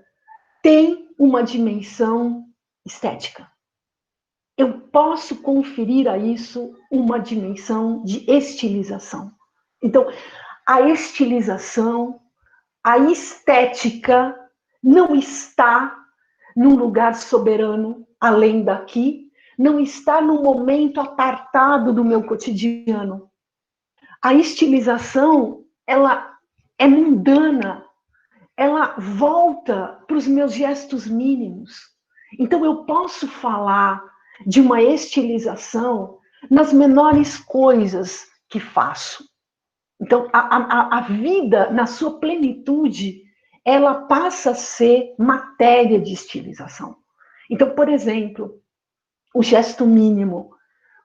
S2: tem uma dimensão estética. Eu posso conferir a isso uma dimensão de estilização. Então, a estilização, a estética não está num lugar soberano além daqui, não está num momento apartado do meu cotidiano. A estilização, ela é mundana, ela volta para os meus gestos mínimos. Então, eu posso falar de uma estilização nas menores coisas que faço. Então, a vida, na sua plenitude, ela passa a ser matéria de estilização. Então, por exemplo, o gesto mínimo,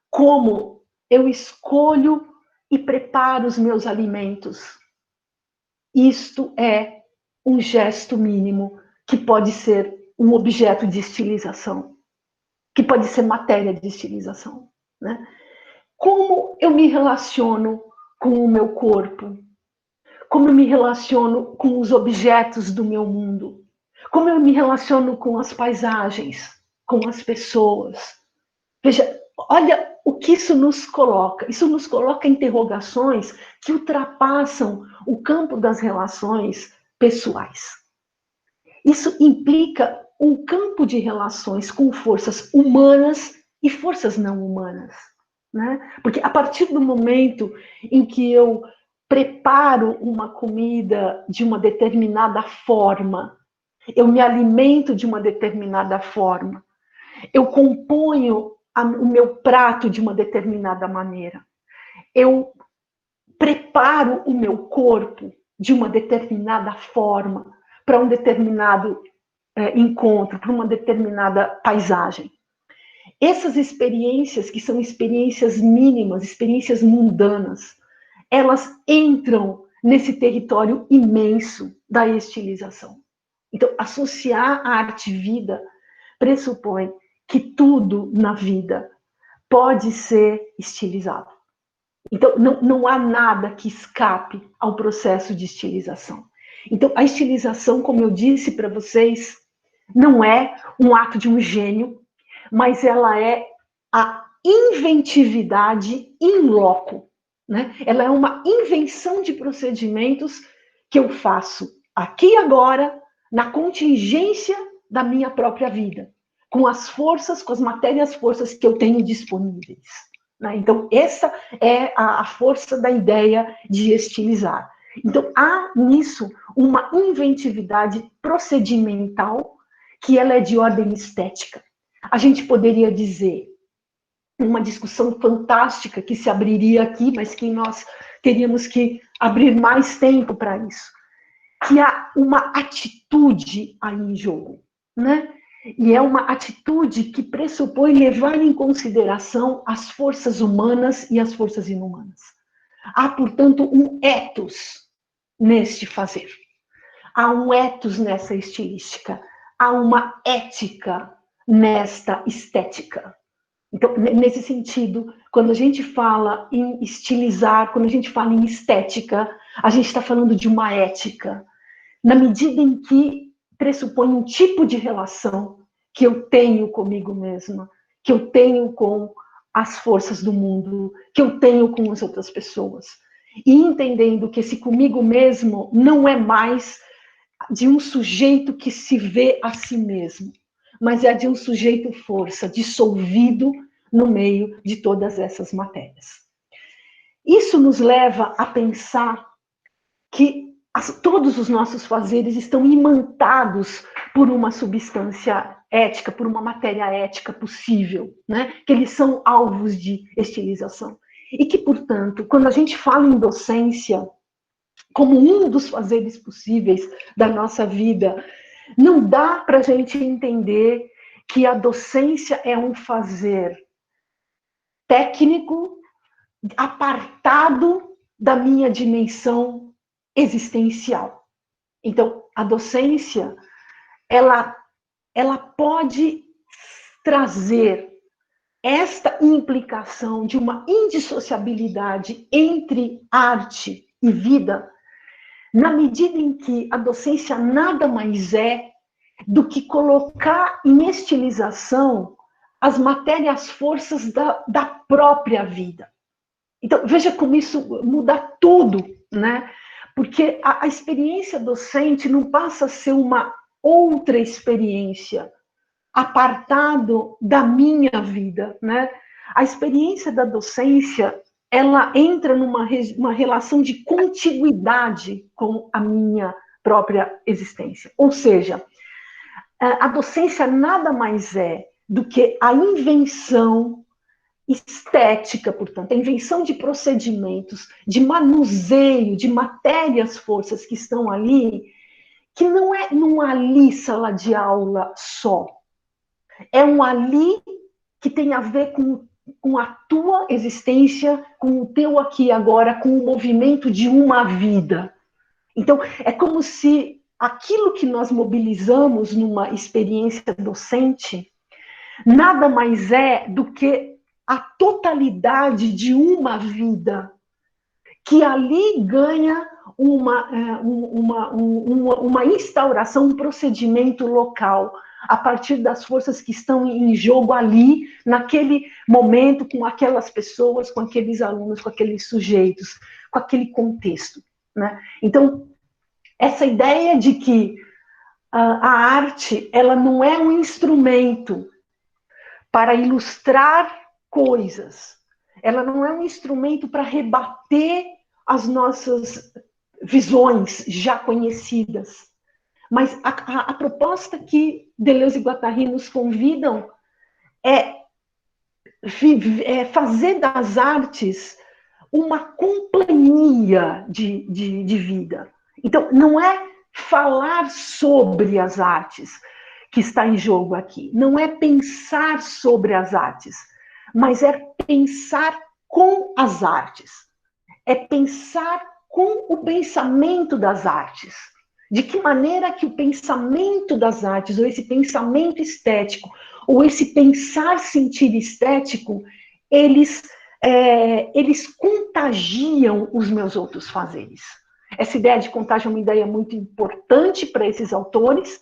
S2: como eu escolho e preparo os meus alimentos. Isto é um gesto mínimo que pode ser um objeto de estilização, que pode ser matéria de estilização, né? Como eu me relaciono com o meu corpo? Como eu me relaciono com os objetos do meu mundo? Como eu me relaciono com as paisagens, com as pessoas? Veja, olha o que isso nos coloca. Isso nos coloca interrogações que ultrapassam o campo das relações pessoais. Isso implica um campo de relações com forças humanas e forças não humanas, né? Porque a partir do momento em que eu preparo uma comida de uma determinada forma, eu me alimento de uma determinada forma, eu componho o meu prato de uma determinada maneira, eu preparo o meu corpo de uma determinada forma para um determinado encontro, para uma determinada paisagem. Essas experiências, que são experiências mínimas, experiências mundanas, elas entram nesse território imenso da estilização. Então, associar a arte e vida pressupõe que tudo na vida pode ser estilizado. Então, não há nada que escape ao processo de estilização. Então, a estilização, como eu disse para vocês, não é um ato de um gênio, mas ela é a inventividade in loco, né? Ela é uma invenção de procedimentos que eu faço aqui e agora, na contingência da minha própria vida, com as forças, com as matérias-forças que eu tenho disponíveis. Né? Então, essa é a força da ideia de estilizar. Então, há nisso uma inventividade procedimental que ela é de ordem estética. A gente poderia dizer, uma discussão fantástica que se abriria aqui, mas que nós teríamos que abrir mais tempo para isso, que há uma atitude aí em jogo, né? E é uma atitude que pressupõe levar em consideração as forças humanas e as forças inumanas. Há, portanto, um ethos neste fazer. Há um ethos nessa estilística. Há uma ética nesta estética. Então, nesse sentido, quando a gente fala em estilizar, quando a gente fala em estética, a gente está falando de uma ética, na medida em que pressupõe um tipo de relação que eu tenho comigo mesma, que eu tenho com as forças do mundo, que eu tenho com as outras pessoas. E entendendo que esse comigo mesmo não é mais de um sujeito que se vê a si mesmo, mas é de um sujeito força, dissolvido no meio de todas essas matérias. Isso nos leva a pensar que todos os nossos fazeres estão imantados por uma substância ética, por uma matéria ética possível, né? Que eles são alvos de estilização. E que, portanto, quando a gente fala em docência, como um dos fazeres possíveis da nossa vida, não dá para a gente entender que a docência é um fazer técnico, apartado da minha dimensão existencial. Então, a docência, ela pode trazer esta implicação de uma indissociabilidade entre arte e vida, na medida em que a docência nada mais é do que colocar em estilização as matérias-forças da própria vida. Então, veja como isso muda tudo, né? Porque a experiência docente não passa a ser uma outra experiência, apartado da minha vida, né? A experiência da docência, ela entra numa relação de contiguidade com a minha própria existência. Ou seja, a docência nada mais é do que a invenção estética, portanto, a invenção de procedimentos, de manuseio, de matérias-forças que estão ali, que não é num ali sala de aula só. É um ali que tem a ver com a tua existência, com o teu aqui e agora, com o movimento de uma vida. Então, é como se aquilo que nós mobilizamos numa experiência docente nada mais é do que a totalidade de uma vida, que ali ganha uma instauração, um procedimento local, a partir das forças que estão em jogo ali, naquele momento, com aquelas pessoas, com aqueles alunos, com aqueles sujeitos, com aquele contexto. Né? Então, essa ideia de que a arte, ela não é um instrumento para ilustrar coisas, ela não é um instrumento para rebater as nossas visões já conhecidas, mas a proposta que Deleuze e Guattari nos convidam é fazer das artes uma companhia de vida. Então, não é falar sobre as artes que está em jogo aqui, não é pensar sobre as artes, mas é pensar com as artes. é pensar com o pensamento das artes. De que maneira que o pensamento das artes, ou esse pensamento estético, ou esse pensar sentir estético, eles contagiam os meus outros fazeres. Essa ideia de contágio é uma ideia muito importante para esses autores,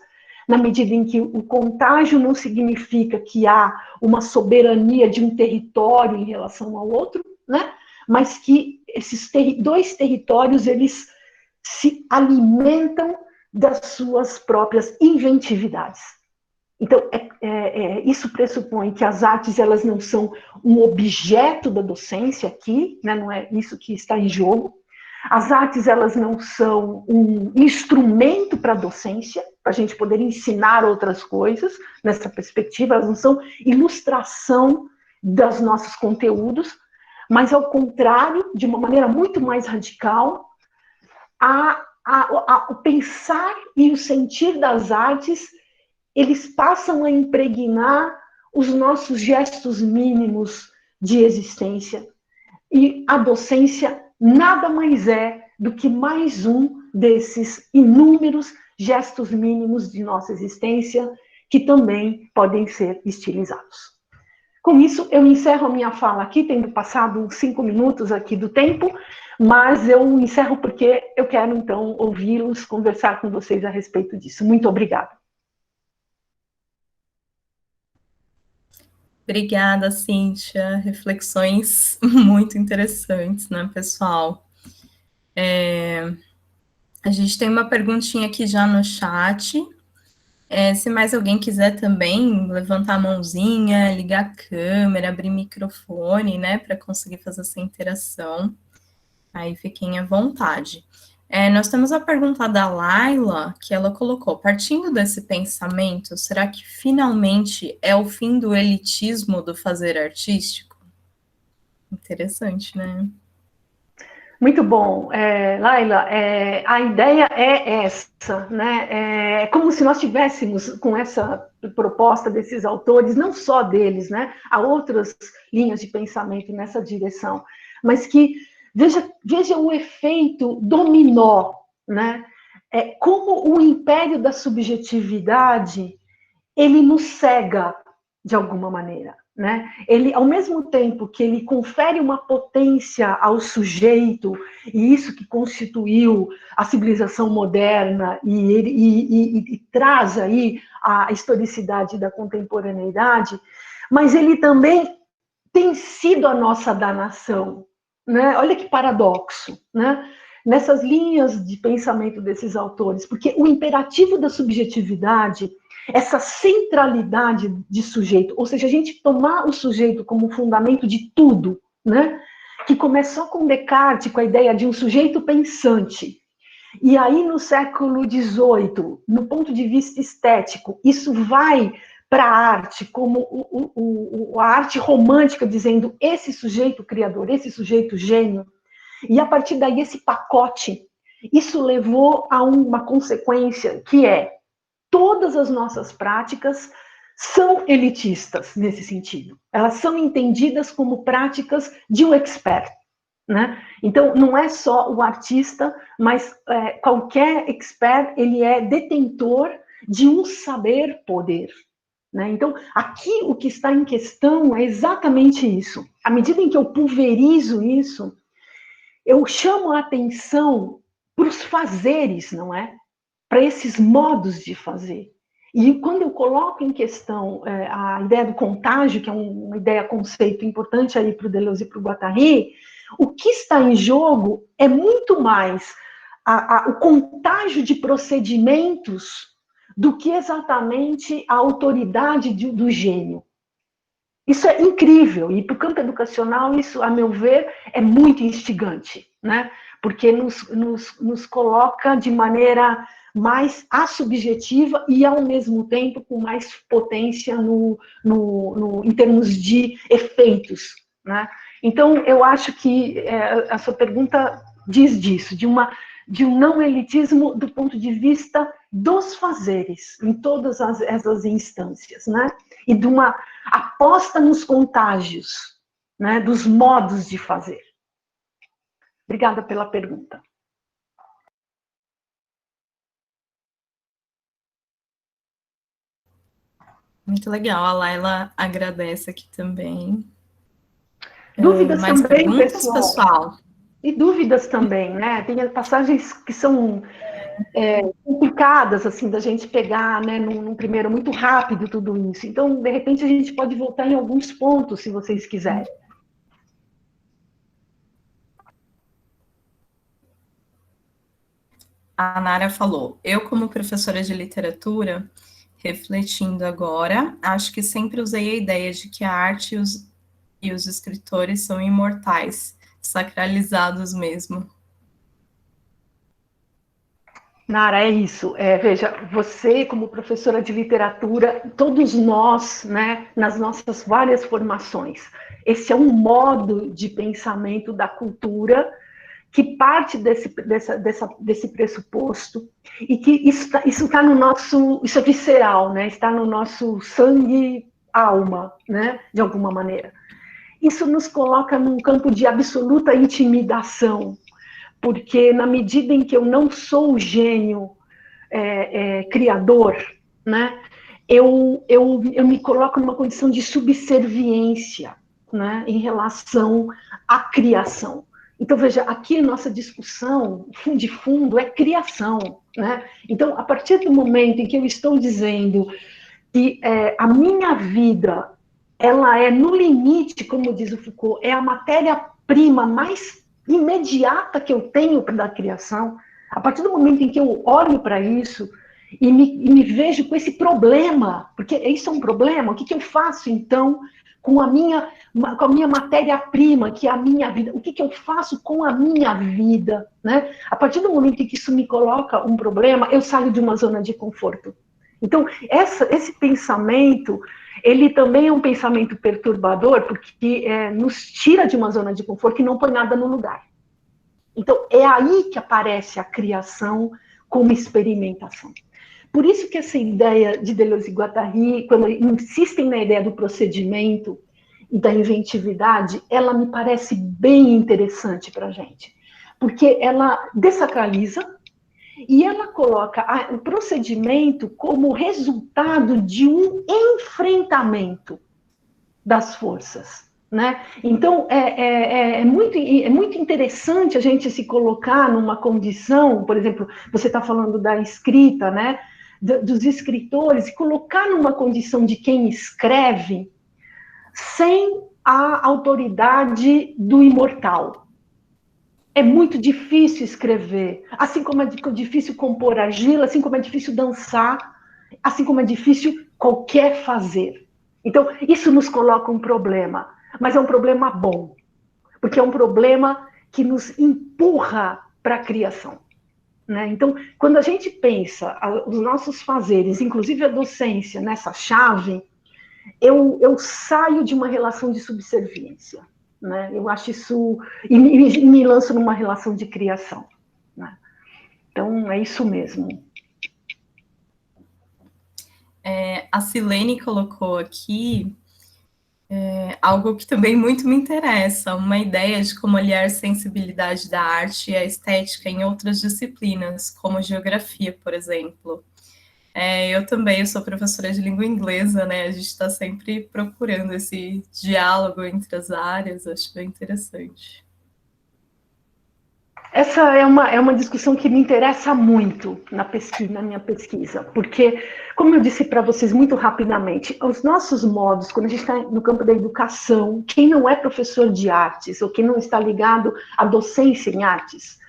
S2: na medida em que o contágio não significa que há uma soberania de um território em relação ao outro, né? Mas que esses dois territórios, eles se alimentam das suas próprias inventividades. Então, isso pressupõe que as artes, elas não são um objeto da docência aqui, né? Não é isso que está em jogo. As artes, elas não são um instrumento para a docência, para a gente poder ensinar outras coisas nessa perspectiva, elas não são ilustração dos nossos conteúdos, mas, ao contrário, de uma maneira muito mais radical, o pensar e o sentir das artes, eles passam a impregnar os nossos gestos mínimos de existência. E a docência nada mais é do que mais um desses inúmeros gestos mínimos de nossa existência que também podem ser estilizados. Com isso, eu encerro a minha fala aqui, tendo passado uns 5 minutos aqui do tempo, mas eu encerro porque eu quero, então, ouvi-los, conversar com vocês a respeito disso. Muito obrigada.
S1: Obrigada, Cíntia. Reflexões muito interessantes, né, pessoal? A gente tem uma perguntinha aqui já no chat. Se mais alguém quiser também levantar a mãozinha, ligar a câmera, abrir microfone, né, para conseguir fazer essa interação, aí fiquem à vontade. Nós temos a pergunta da Laila, que ela colocou: partindo desse pensamento, será que finalmente é o fim do elitismo do fazer artístico? Interessante, né?
S2: Muito bom, Laila, a ideia é essa, né? É como se nós tivéssemos com essa proposta desses autores, não só deles, né? Há outras linhas de pensamento nessa direção, mas que veja o efeito dominó, né? Como o império da subjetividade ele nos cega de alguma maneira. Né? Ele, ao mesmo tempo que ele confere uma potência ao sujeito, e isso que constituiu a civilização moderna, e traz aí a historicidade da contemporaneidade, mas ele também tem sido a nossa danação. Né? Olha que paradoxo, né? Nessas linhas de pensamento desses autores, porque o imperativo da subjetividade, essa centralidade de sujeito, ou seja, a gente tomar o sujeito como fundamento de tudo, né? Que começou com Descartes, com a ideia de um sujeito pensante. E aí, no século XVIII, no ponto de vista estético, isso vai para a arte, como a arte romântica, dizendo esse sujeito criador, esse sujeito gênio. E a partir daí, esse pacote, isso levou a uma consequência que é todas as nossas práticas são elitistas nesse sentido. Elas são entendidas como práticas de um expert. Né? Então, não é só o artista, mas qualquer expert, ele é detentor de um saber-poder. Né? Então, aqui o que está em questão é exatamente isso. À medida em que eu pulverizo isso, eu chamo a atenção para os fazeres, não é? Para esses modos de fazer. E quando eu coloco em questão a ideia do contágio, que é uma ideia, conceito importante aí para o Deleuze e para o Guattari, o que está em jogo é muito mais o contágio de procedimentos do que exatamente a autoridade do gênio. Isso é incrível, e para o campo educacional, isso, a meu ver, é muito instigante, né? Porque nos coloca de maneira mais assubjetiva e, ao mesmo tempo, com mais potência em termos de efeitos, né? Então, eu acho que a sua pergunta diz disso, de um não elitismo do ponto de vista dos fazeres, em todas essas instâncias, né? E de uma aposta nos contágios, né? Dos modos de fazer. Obrigada pela pergunta.
S1: Muito legal, a Laila agradece aqui também.
S2: Dúvidas
S1: Mais
S2: também,
S1: perguntas, pessoal?
S2: E dúvidas também, né? Tem passagens que são complicadas, assim, da gente pegar, né, num primeiro, muito rápido tudo isso. Então, de repente, a gente pode voltar em alguns pontos, se vocês quiserem.
S1: A Nara falou, eu como professora de literatura, refletindo agora, acho que sempre usei a ideia de que a arte e os escritores são imortais, sacralizados mesmo.
S2: Nara, é isso. Veja, você como professora de literatura, todos nós, né, nas nossas várias formações, esse é um modo de pensamento da cultura que parte desse pressuposto e que isso tá no nosso, isso é visceral, né? Está no nosso sangue, alma, né? De alguma maneira. Isso nos coloca num campo de absoluta intimidação, porque na medida em que eu não sou o gênio criador, né? Eu me coloco numa condição de subserviência, né, em relação à criação. Então, veja, aqui a nossa discussão de fundo é criação, né? Então, a partir do momento em que eu estou dizendo que a minha vida, ela é no limite, como diz o Foucault, é a matéria-prima mais imediata que eu tenho da criação, a partir do momento em que eu olho para isso e me vejo com esse problema, porque isso é um problema, o que eu faço então com a minha matéria-prima, que é a minha vida, o que eu faço com a minha vida, né? A partir do momento em que isso me coloca um problema, eu saio de uma zona de conforto. Então, esse pensamento, ele também é um pensamento perturbador, porque nos tira de uma zona de conforto e não põe nada no lugar. Então, é aí que aparece a criação como experimentação. Por isso que essa ideia de Deleuze e Guattari, quando insistem na ideia do procedimento e da inventividade, ela me parece bem interessante para a gente. Porque ela desacraliza e ela coloca o procedimento como resultado de um enfrentamento das forças. Né? Então, é muito interessante a gente se colocar numa condição, por exemplo, você está falando da escrita, né? Dos escritores, e colocar numa condição de quem escreve sem a autoridade do imortal. É muito difícil escrever, assim como é difícil compor argila, assim como é difícil dançar, assim como é difícil qualquer fazer. Então, isso nos coloca um problema, mas é um problema bom, porque é um problema que nos empurra para a criação. Né? Então, quando a gente pensa os nossos fazeres, inclusive a docência, nessa chave, eu saio de uma relação de subserviência. Né? Eu acho isso, e me lanço numa relação de criação. Né? Então, é isso mesmo.
S1: A Silene colocou aqui algo que também muito me interessa, uma ideia de como aliar a sensibilidade da arte e a estética em outras disciplinas, como geografia, por exemplo. Eu sou professora de língua inglesa, né? A gente está sempre procurando esse diálogo entre as áreas, acho bem interessante.
S2: Essa é uma discussão que me interessa muito na minha pesquisa, porque, como eu disse para vocês muito rapidamente, os nossos modos, quando a gente está no campo da educação, quem não é professor de artes, ou quem não está ligado à docência em artes,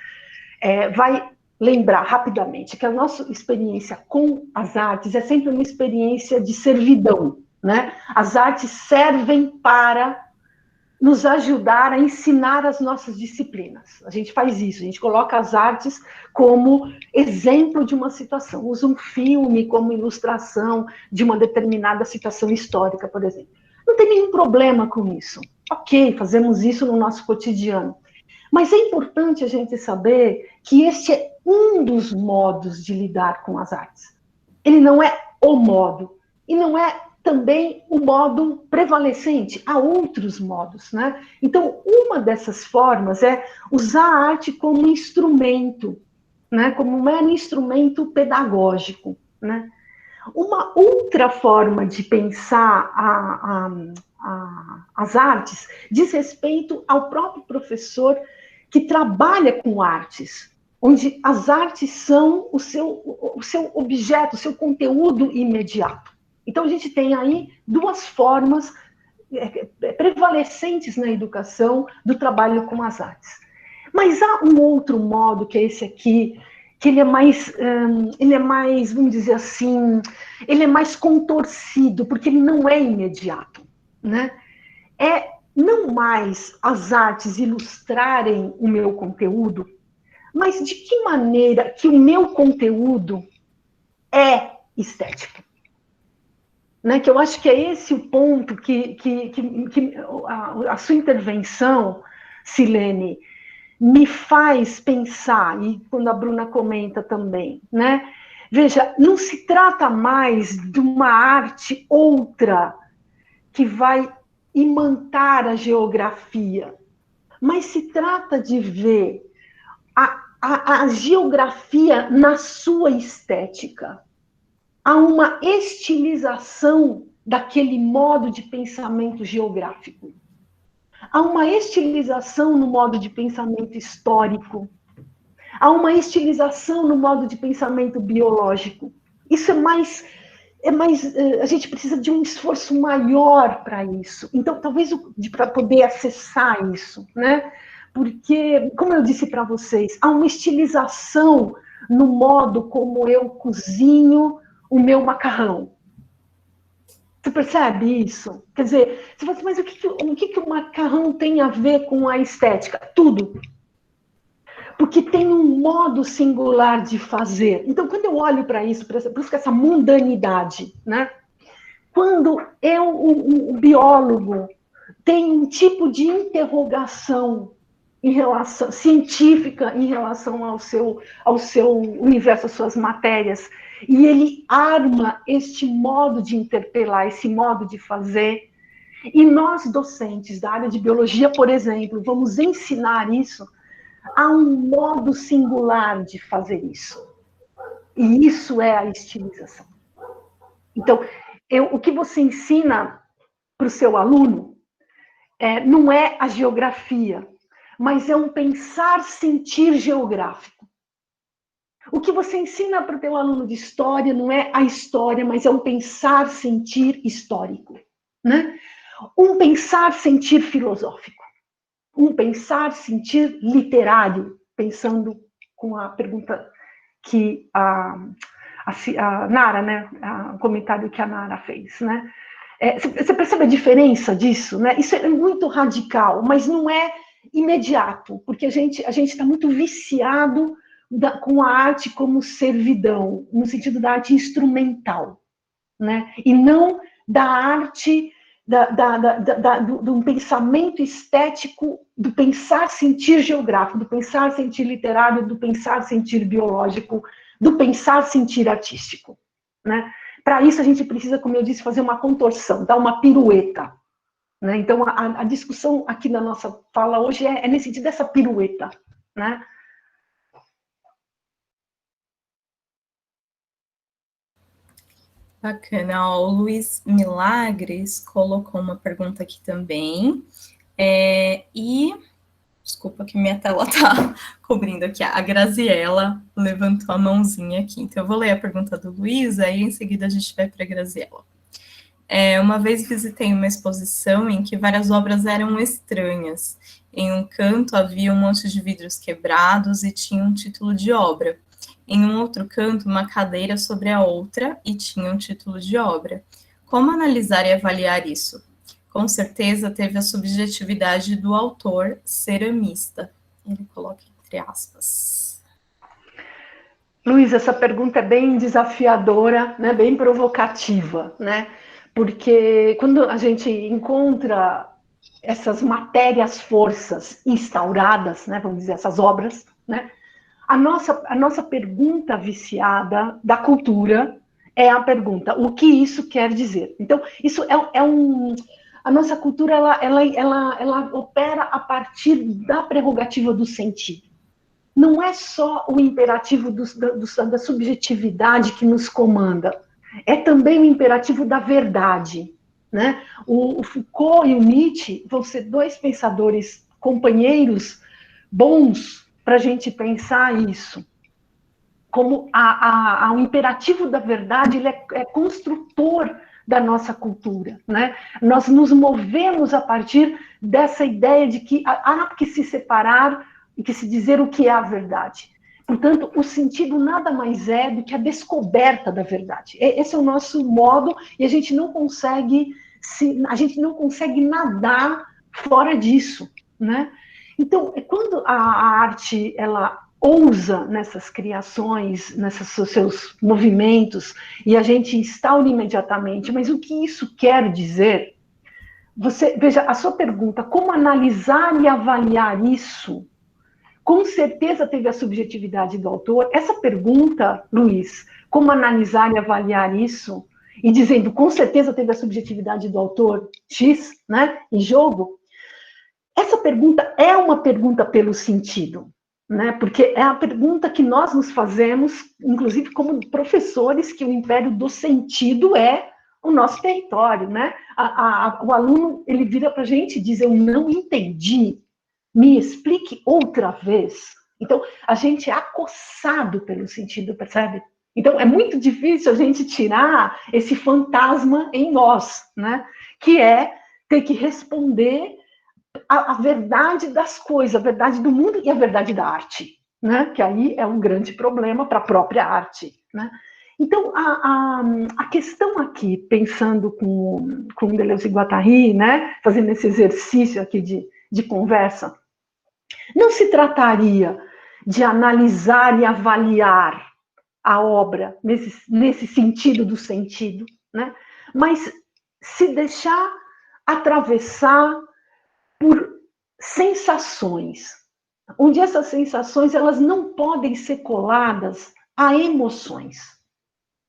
S2: vai lembrar rapidamente que a nossa experiência com as artes é sempre uma experiência de servidão, né? As artes servem para nos ajudar a ensinar as nossas disciplinas. A gente faz isso, a gente coloca as artes como exemplo de uma situação, usa um filme como ilustração de uma determinada situação histórica, por exemplo. Não tem nenhum problema com isso. Ok, fazemos isso no nosso cotidiano. Mas é importante a gente saber que este é um dos modos de lidar com as artes. Ele não é o modo, e não é também o modo prevalecente, há outros modos, né? Então, uma dessas formas é usar a arte como instrumento, né? Como um mero instrumento pedagógico, né? Uma outra forma de pensar as artes diz respeito ao próprio professor que trabalha com artes, onde as artes são o seu objeto, o seu conteúdo imediato. Então, a gente tem aí duas formas prevalecentes na educação do trabalho com as artes. Mas há um outro modo, que é esse aqui, que ele é mais, vamos dizer assim, ele é mais contorcido, porque ele não é imediato, né? É não mais as artes ilustrarem o meu conteúdo, mas de que maneira que o meu conteúdo é estético. Né, que eu acho que é esse o ponto que a sua intervenção, Silene, me faz pensar, e quando a Bruna comenta também, né? Veja, não se trata mais de uma arte outra que vai imantar a geografia, mas se trata de ver a geografia na sua estética. Há uma estilização daquele modo de pensamento geográfico. Há uma estilização no modo de pensamento histórico. Há uma estilização no modo de pensamento biológico. Isso a gente precisa de um esforço maior para isso. Então, talvez para poder acessar isso, né? Porque, como eu disse para vocês, há uma estilização no modo como eu cozinho o meu macarrão. Você percebe isso? Quer dizer, você fala assim, mas o que o macarrão tem a ver com a estética? Tudo. Porque tem um modo singular de fazer. Então, quando eu olho para isso, por isso que essa mundanidade, né? Quando o biólogo tem um tipo de interrogação científica em relação ao seu universo, às suas matérias, e ele arma este modo de interpelar, esse modo de fazer, e nós, docentes da área de biologia, por exemplo, vamos ensinar isso, há um modo singular de fazer isso. E isso é a estilização. Então, o que você ensina para o seu aluno não é a geografia, mas é um pensar-sentir geográfico. O que você ensina para o teu aluno de história não é a história, mas é um pensar-sentir histórico, né? Um pensar-sentir filosófico, um pensar-sentir literário, pensando com a pergunta que a Nara, né, o comentário que a Nara fez, né? Você percebe a diferença disso, né? Isso é muito radical, mas não é imediato, porque a gente está muito viciado com a arte como servidão, no sentido da arte instrumental, né? E não da arte do pensamento estético, do pensar-sentir geográfico, do pensar-sentir literário, do pensar-sentir biológico, do pensar-sentir artístico, né? Para isso, a gente precisa, como eu disse, fazer uma contorção, dar uma pirueta, né? Então, a discussão aqui na nossa fala hoje é nesse sentido dessa pirueta, né?
S1: Bacana. Ó, o Luiz Milagres colocou uma pergunta aqui também. Desculpa que minha tela está cobrindo aqui. A Graziella levantou a mãozinha aqui. Então, eu vou ler a pergunta do Luiz, aí em seguida a gente vai para a Graziella. Uma vez visitei uma exposição em que várias obras eram estranhas. Em um canto havia um monte de vidros quebrados e tinha um título de obra. Em um outro canto, uma cadeira sobre a outra e tinha um título de obra. Como analisar e avaliar isso? Com certeza teve a subjetividade do autor ceramista. Ele coloca entre aspas.
S2: Luiz, essa pergunta é bem desafiadora, né? Bem provocativa, né? Porque quando a gente encontra essas matérias-forças instauradas, né? Vamos dizer, essas obras, né? A nossa pergunta viciada da cultura é a pergunta, o que isso quer dizer? Então, isso a nossa cultura, ela opera a partir da prerrogativa do sentido. Não é só o imperativo da subjetividade que nos comanda, é também o imperativo da verdade. Né? O Foucault e o Nietzsche vão ser dois pensadores companheiros bons para a gente pensar isso. Como o imperativo da verdade, ele é construtor da nossa cultura. Né? Nós nos movemos a partir dessa ideia de que há que se separar e que se dizer o que é a verdade. Portanto, o sentido nada mais é do que a descoberta da verdade. Esse é o nosso modo e a gente não consegue nadar fora disso. Né? Então, quando a arte ela ousa nessas criações, nesses seus movimentos, e a gente instaura imediatamente, mas o que isso quer dizer? Veja, a sua pergunta, como analisar e avaliar isso? Com certeza teve a subjetividade do autor. Essa pergunta, Luiz, como analisar e avaliar isso? E dizendo, com certeza teve a subjetividade do autor X, né, em jogo. Essa pergunta é uma pergunta pelo sentido. Né? Porque é a pergunta que nós nos fazemos, inclusive como professores, que o império do sentido é o nosso território. Né? O aluno ele vira para a gente e diz, eu não entendi, me explique outra vez. Então, a gente é acossado pelo sentido, percebe? Então, é muito difícil a gente tirar esse fantasma em nós, né? Que é ter que responder a verdade das coisas, a verdade do mundo e a verdade da arte, né? Que aí é um grande problema para a própria arte. Né? Então, a questão aqui, pensando com Deleuze e Guattari, né? Fazendo esse exercício aqui de conversa, não se trataria de analisar e avaliar a obra nesse sentido do sentido, né? Mas se deixar atravessar por sensações, onde essas sensações elas não podem ser coladas a emoções.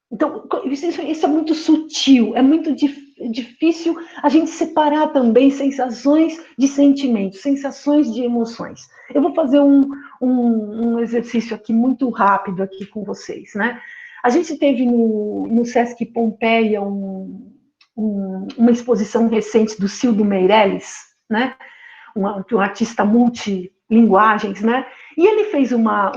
S2: Então, isso é muito sutil, é muito difícil a gente separar também sensações de sentimentos, sensações de emoções. Eu vou fazer um exercício aqui muito rápido aqui com vocês. Né? A gente teve no Sesc Pompeia uma exposição recente do Cildo Meirelles, né? Um artista multilinguagens, né? E ele fez uma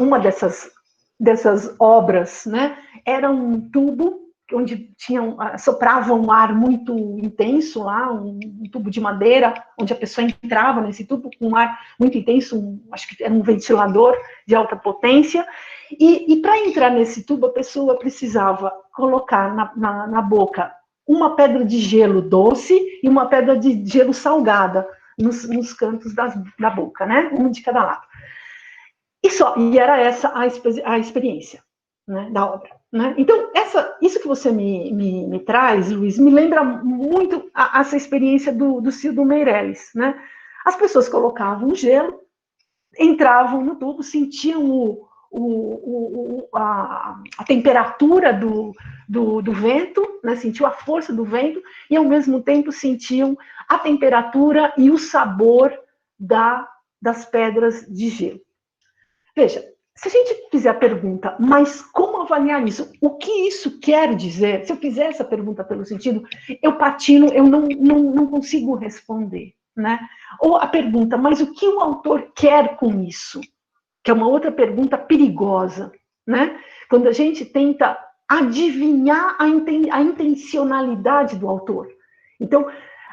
S2: dessas obras, né? Era um tubo onde soprava um ar muito intenso lá, um tubo de madeira, onde a pessoa entrava nesse tubo com um ar muito intenso, acho que era um ventilador de alta potência, e para entrar nesse tubo a pessoa precisava colocar na boca uma pedra de gelo doce e uma pedra de gelo salgada nos cantos da boca, né? Um de cada lado. E era essa a experiência, né, da obra. Né? Então, isso que você me traz, Luiz, me lembra muito essa experiência do Cildo Meirelles. Né? As pessoas colocavam gelo, entravam no tubo, sentiam a temperatura do vento, né? Sentiam a força do vento, e ao mesmo tempo sentiam a temperatura e o sabor das pedras de gelo. Veja, se a gente fizer a pergunta, mas como avaliar isso? O que isso quer dizer? Se eu fizer essa pergunta pelo sentido, eu patino, eu não consigo responder. Né? Ou a pergunta, mas o que o autor quer com isso? Que é uma outra pergunta perigosa. Né? Quando a gente tenta adivinhar a intencionalidade do autor. Então,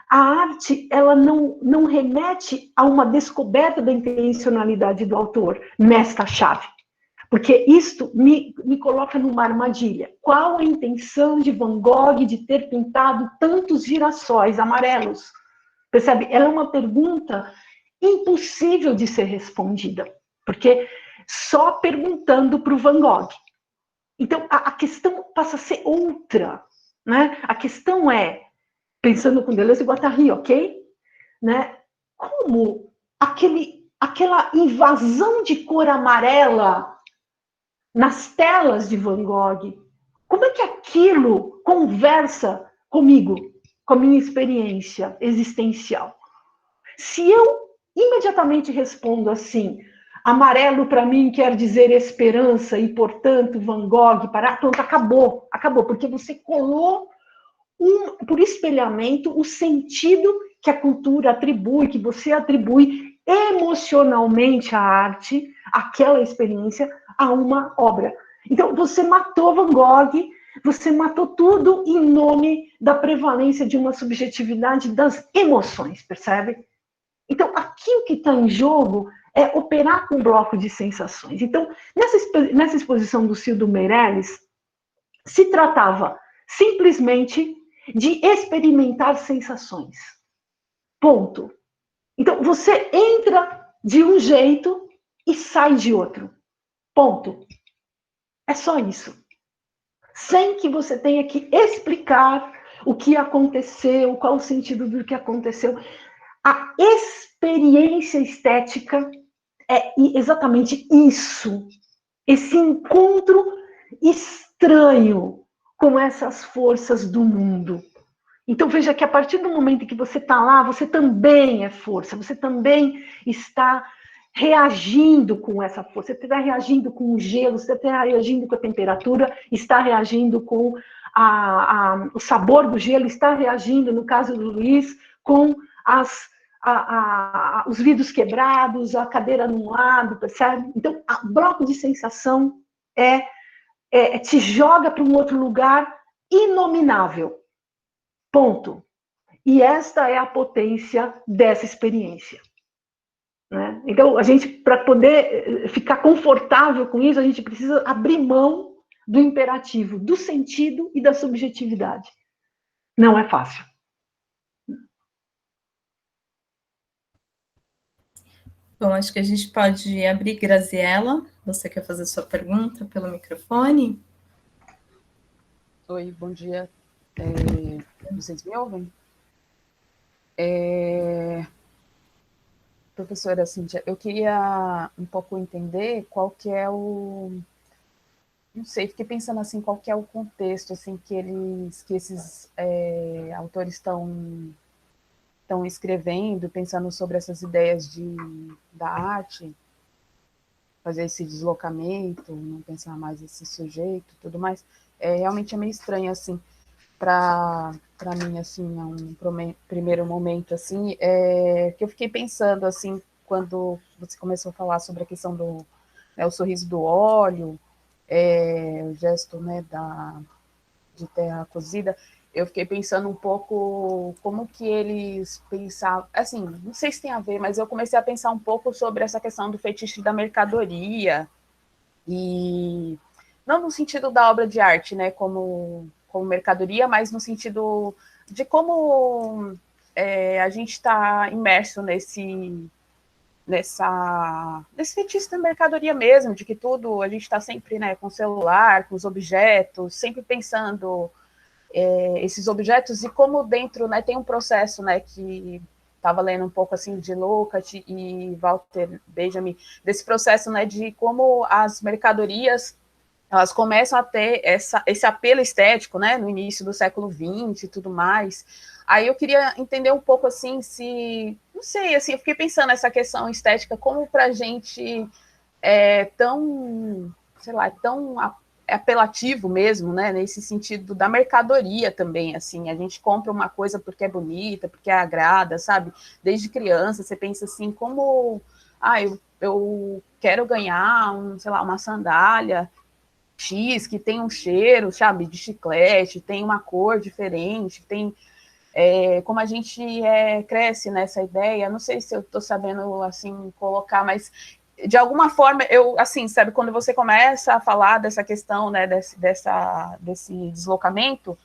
S2: a arte ela não remete a uma descoberta da intencionalidade do autor nesta chave, porque isto me coloca numa armadilha. Qual a intenção de Van Gogh de ter pintado tantos girassóis amarelos? Percebe? Ela é uma pergunta impossível de ser respondida, porque só perguntando para o Van Gogh. Então, a questão passa a ser outra. Né? A questão é, pensando com Deleuze e Guattari, ok? Né? Como aquela invasão de cor amarela nas telas de Van Gogh Como é que aquilo conversa comigo, com a minha experiência existencial? Se eu imediatamente respondo assim, amarelo para mim quer dizer esperança e, portanto, Van Gogh, pronto, acabou, porque você colou por espelhamento o sentido que a cultura atribui, que você atribui emocionalmente à arte, aquela experiência, a uma obra. Então, você matou Van Gogh, você matou tudo em nome da prevalência de uma subjetividade das emoções, percebe? Então, aqui o que está em jogo é operar com um bloco de sensações. Então, nessa exposição do Cildo Meirelles, se tratava simplesmente de experimentar sensações. Ponto. Então, você entra de um jeito e sai de outro. Ponto. É só isso. Sem que você tenha que explicar o que aconteceu, qual o sentido do que aconteceu. A experiência estética é exatamente isso. Esse encontro estranho com essas forças do mundo. Então, veja que a partir do momento em que você está lá, você também é força, você também está reagindo com essa força, você está reagindo com o gelo, você está reagindo com a temperatura, está reagindo com o sabor do gelo, está reagindo, no caso do Luiz, com os vidros quebrados, a cadeira num lado, percebe? Então, o bloco de sensação te joga para um outro lugar inominável. Ponto. E esta é a potência dessa experiência. Né? Então, a gente, para poder ficar confortável com isso, a gente precisa abrir mão do imperativo, do sentido e da subjetividade. Não é fácil.
S1: Bom, acho que a gente pode abrir, Graziella. Você quer fazer sua pergunta pelo microfone?
S3: Oi, bom dia. Vocês me ouvem? Professora Cíntia, eu queria um pouco entender qual que é não sei, fiquei pensando assim, qual que é o contexto assim que esses autores estão escrevendo, pensando sobre essas ideias da arte, fazer esse deslocamento, não pensar mais esse sujeito, tudo mais. Realmente é meio estranho assim. Para mim, assim, primeiro momento, assim, que eu fiquei pensando, assim, quando você começou a falar sobre a questão do o sorriso do óleo, o gesto, né, de terra cozida, eu fiquei pensando um pouco como que eles pensavam, assim, não sei se tem a ver, mas eu comecei a pensar um pouco sobre essa questão do fetiche da mercadoria, e não no sentido da obra de arte, né, como mercadoria, mas no sentido de como a gente está imerso nesse fetiche da mercadoria mesmo, de que tudo, a gente está sempre, né, com o celular, com os objetos, sempre pensando esses objetos e como dentro, né, tem um processo, né, que estava lendo um pouco assim de Lukács e Walter Benjamin, desse processo, né, de como as mercadorias elas começam a ter esse apelo estético, né, no início do século XX e tudo mais. Aí eu queria entender um pouco, assim, não sei, assim, eu fiquei pensando nessa questão estética, como para a gente tão, sei lá, tão apelativo mesmo, né, nesse sentido da mercadoria também, assim, a gente compra uma coisa porque é bonita, porque agrada, sabe? Desde criança, você pensa assim, como, eu quero ganhar, sei lá, uma sandália X, que tem um cheiro, sabe, de chiclete, tem uma cor diferente, tem como a gente cresce nessa ideia, não sei se eu estou sabendo, assim, colocar, mas de alguma forma, eu, assim, sabe, quando você começa a falar dessa questão, né, desse deslocamento,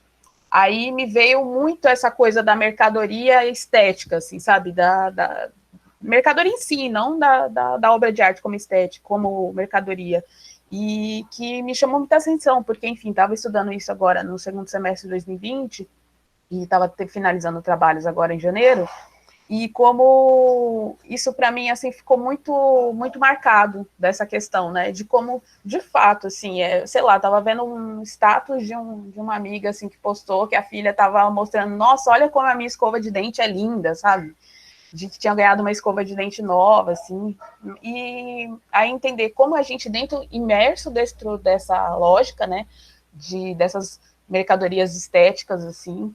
S3: aí me veio muito essa coisa da mercadoria estética, assim, sabe, da mercadoria em si, não da obra de arte como estética, como mercadoria, e que me chamou muita atenção, porque, enfim, estava estudando isso agora no segundo semestre de 2020, e estava finalizando trabalhos agora em janeiro, E como isso para mim assim ficou muito marcado dessa questão, né, de como de fato assim, sei lá, tava vendo um status de uma amiga assim que postou que a filha tava mostrando, nossa, olha como a minha escova de dente é linda, sabe? De que tinha ganhado uma escova de dente nova, assim, e aí entender como a gente dentro, imerso dentro dessa lógica, né, dessas mercadorias estéticas, assim,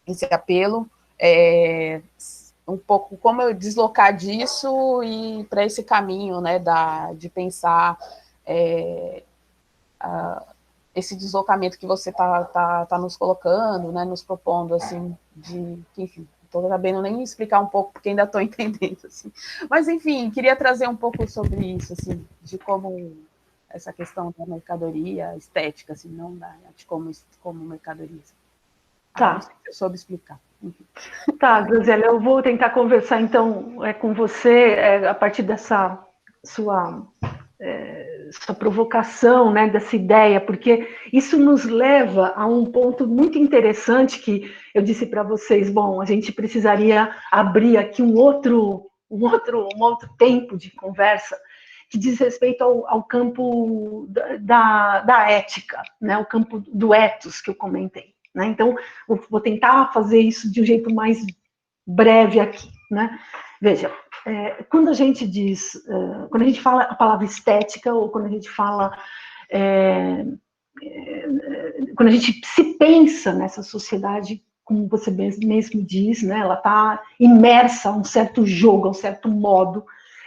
S3: esse apelo, um pouco como eu deslocar disso e para esse caminho, né, de pensar esse deslocamento que você tá nos colocando, né, nos propondo, assim, enfim, estou sabendo nem explicar um pouco, porque ainda estou entendendo, assim. Mas, enfim, queria trazer um pouco sobre isso, assim, de como essa questão da mercadoria estética, assim, não da arte como mercadoria.
S2: Tá.
S3: Não sei se eu soube explicar. Enfim.
S2: Tá, Graziela, eu vou tentar conversar, então, com você, a partir dessa sua provocação, né, dessa ideia, porque isso nos leva a um ponto muito interessante que eu disse para vocês, bom, a gente precisaria abrir aqui um outro tempo de conversa que diz respeito ao campo da ética, né, o campo do ethos que eu comentei. Né? Então, vou tentar fazer isso de um jeito mais breve aqui. Né? Veja, quando a gente quando a gente fala a palavra estética, ou quando a gente fala, quando a gente se pensa nessa sociedade, como você mesmo diz, né, ela está imersa a um certo jogo, a um certo modo,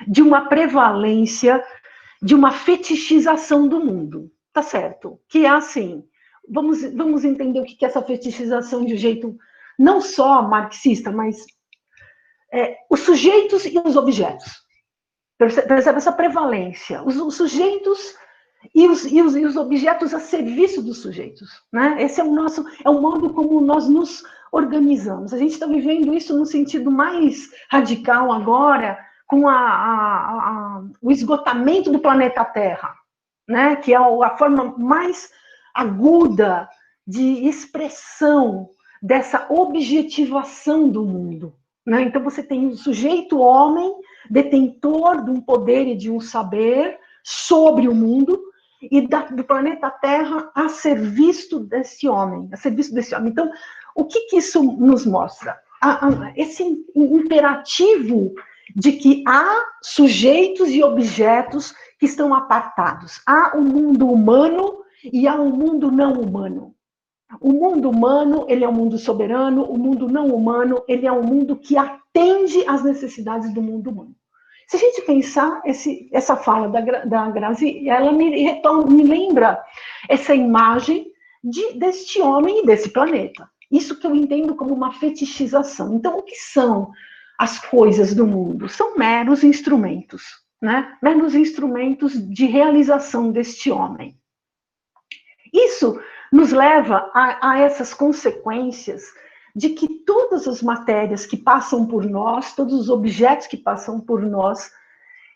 S2: de uma prevalência, de uma fetichização do mundo, tá certo? Que é assim, vamos entender o que é essa fetichização de um jeito não só marxista, mas os sujeitos e os objetos. Percebe essa prevalência? Os sujeitos e os objetos a serviço dos sujeitos. Né? Esse é o modo como nós nos organizamos. A gente está vivendo isso no sentido mais radical agora, com o esgotamento do planeta Terra, né? Que é a forma mais aguda de expressão dessa objetivação do mundo. Né? Então, você tem o sujeito homem, detentor de um poder e de um saber sobre o mundo, e do planeta Terra a serviço desse homem, Então, o que isso nos mostra? Esse imperativo de que há sujeitos e objetos que estão apartados. Há um mundo humano e há um mundo não humano. O mundo humano, ele é um mundo soberano, o mundo não humano, ele é um mundo que atende às necessidades do mundo humano. Se a gente pensar, essa fala da Grazi, ela me lembra essa imagem deste homem e desse planeta. Isso que eu entendo como uma fetichização. Então, o que são as coisas do mundo? São meros instrumentos, né? Meros instrumentos de realização deste homem. Isso nos leva a essas consequências de que todas as matérias que passam por nós, todos os objetos que passam por nós,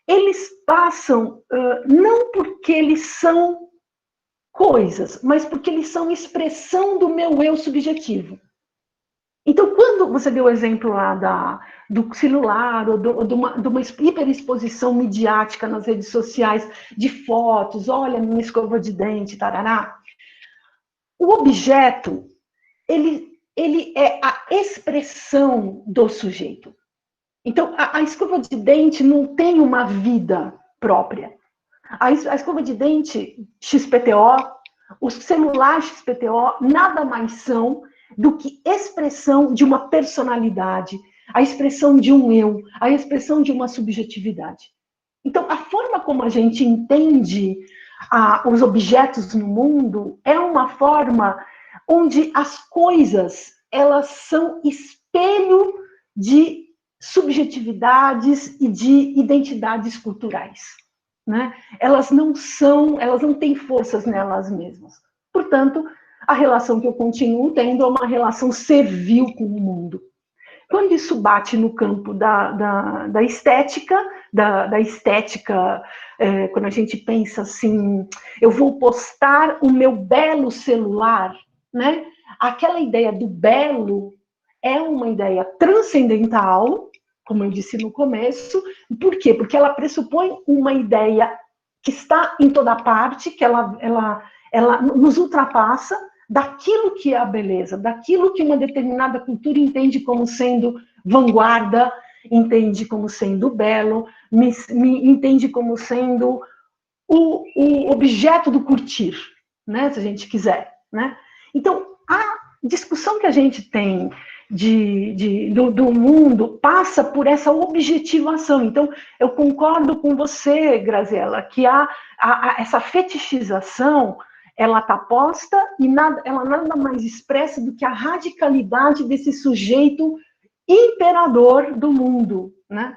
S2: eles passam não porque eles são coisas, mas porque eles são expressão do meu eu subjetivo. Então, quando você deu o exemplo lá do celular, ou de uma hiperexposição midiática nas redes sociais, de fotos, olha, minha escova de dente, tarará, o objeto, ele é a expressão do sujeito. Então, a escova de dente não tem uma vida própria. A escova de dente XPTO, o celular XPTO, nada mais são do que expressão de uma personalidade, a expressão de um eu, a expressão de uma subjetividade. Então, a forma como a gente entende os objetos no mundo é uma forma onde as coisas, elas são espelho de subjetividades e de identidades culturais. Né? Elas não têm forças nelas mesmas. Portanto, a relação que eu continuo tendo é uma relação servil com o mundo. Quando isso bate no campo da estética, quando a gente pensa assim, eu vou postar o meu belo celular, né? Aquela ideia do belo é uma ideia transcendental, como eu disse no começo. Por quê? Porque ela pressupõe uma ideia que está em toda parte, que ela nos ultrapassa daquilo que é a beleza, daquilo que uma determinada cultura entende como sendo vanguarda, entende como sendo belo, entende como sendo o objeto do curtir, né, se a gente quiser, né? Então, a discussão que a gente tem do mundo passa por essa objetivação. Então, eu concordo com você, Graziella, que essa fetichização, ela está posta e ela nada mais expressa do que a radicalidade desse sujeito imperador do mundo, né?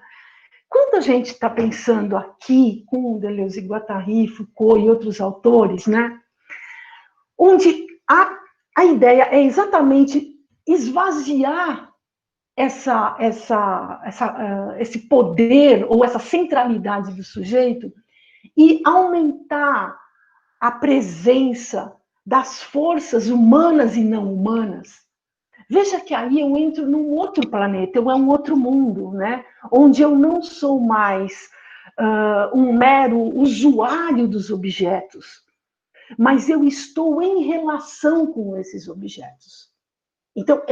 S2: Quando a gente está pensando aqui com Deleuze e Guattari, Foucault e outros autores, né, onde a ideia é exatamente esvaziar esse poder ou essa centralidade do sujeito e aumentar a presença das forças humanas e não humanas. Veja que aí eu entro num outro planeta, é um outro mundo, né? Onde eu não sou mais um mero usuário dos objetos, mas eu estou em relação com esses objetos. Então,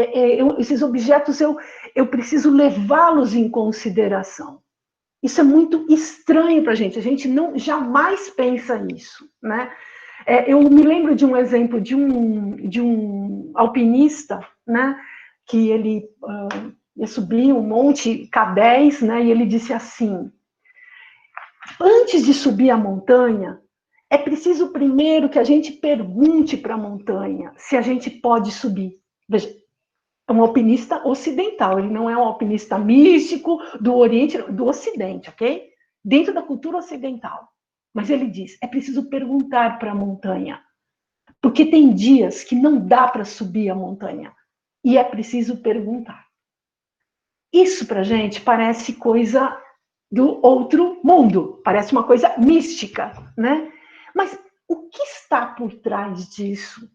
S2: esses objetos eu preciso levá-los em consideração. Isso é muito estranho para a gente não jamais pensa nisso, né? Eu me lembro de um exemplo de um alpinista, né, que ele ia subir um monte K10, né, e ele disse assim: antes de subir a montanha, é preciso primeiro que a gente pergunte para a montanha se a gente pode subir. Veja, é um alpinista ocidental, ele não é um alpinista místico do Oriente, do Ocidente, ok? Dentro da cultura ocidental. Mas ele diz, é preciso perguntar para a montanha, porque tem dias que não dá para subir a montanha, e é preciso perguntar. Isso para a gente parece coisa do outro mundo, parece uma coisa mística, né? Mas o que está por trás disso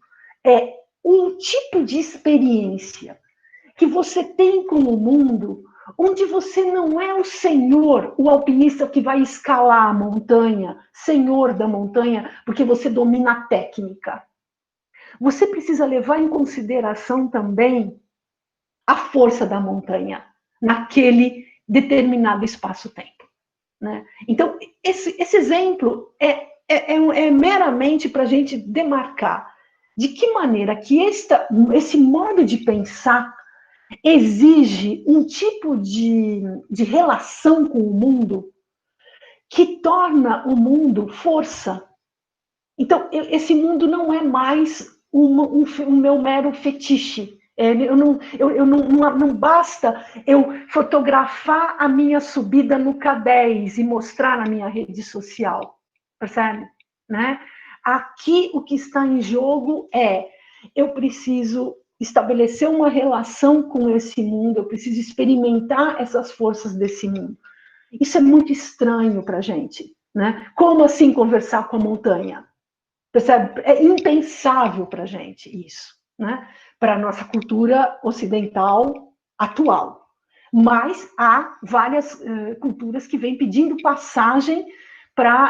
S2: é um tipo de experiência que você tem com o mundo, onde você não é o senhor, o alpinista que vai escalar a montanha, senhor da montanha, porque você domina a técnica. Você precisa levar em consideração também a força da montanha naquele determinado espaço-tempo, né? Então, esse exemplo é meramente para a gente demarcar de que maneira que esse modo de pensar exige um tipo de relação com o mundo que torna o mundo força. Então, esse mundo não é mais um meu mero fetiche. Não basta eu fotografar a minha subida no K10 e mostrar na minha rede social, percebe? Né? Aqui o que está em jogo eu preciso estabelecer uma relação com esse mundo, eu preciso experimentar essas forças desse mundo. Isso é muito estranho para a gente, né? Como assim conversar com a montanha? Percebe? É impensável para a gente isso, né? Para a nossa cultura ocidental atual. Mas há várias culturas que vêm pedindo passagem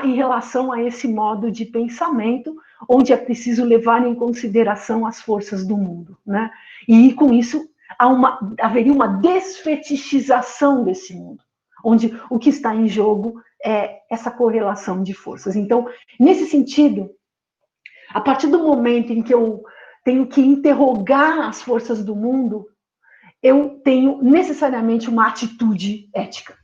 S2: em relação a esse modo de pensamento, onde é preciso levar em consideração as forças do mundo, né? E com isso haveria uma desfetichização desse mundo, onde o que está em jogo é essa correlação de forças. Então, nesse sentido, a partir do momento em que eu tenho que interrogar as forças do mundo, eu tenho necessariamente uma atitude ética.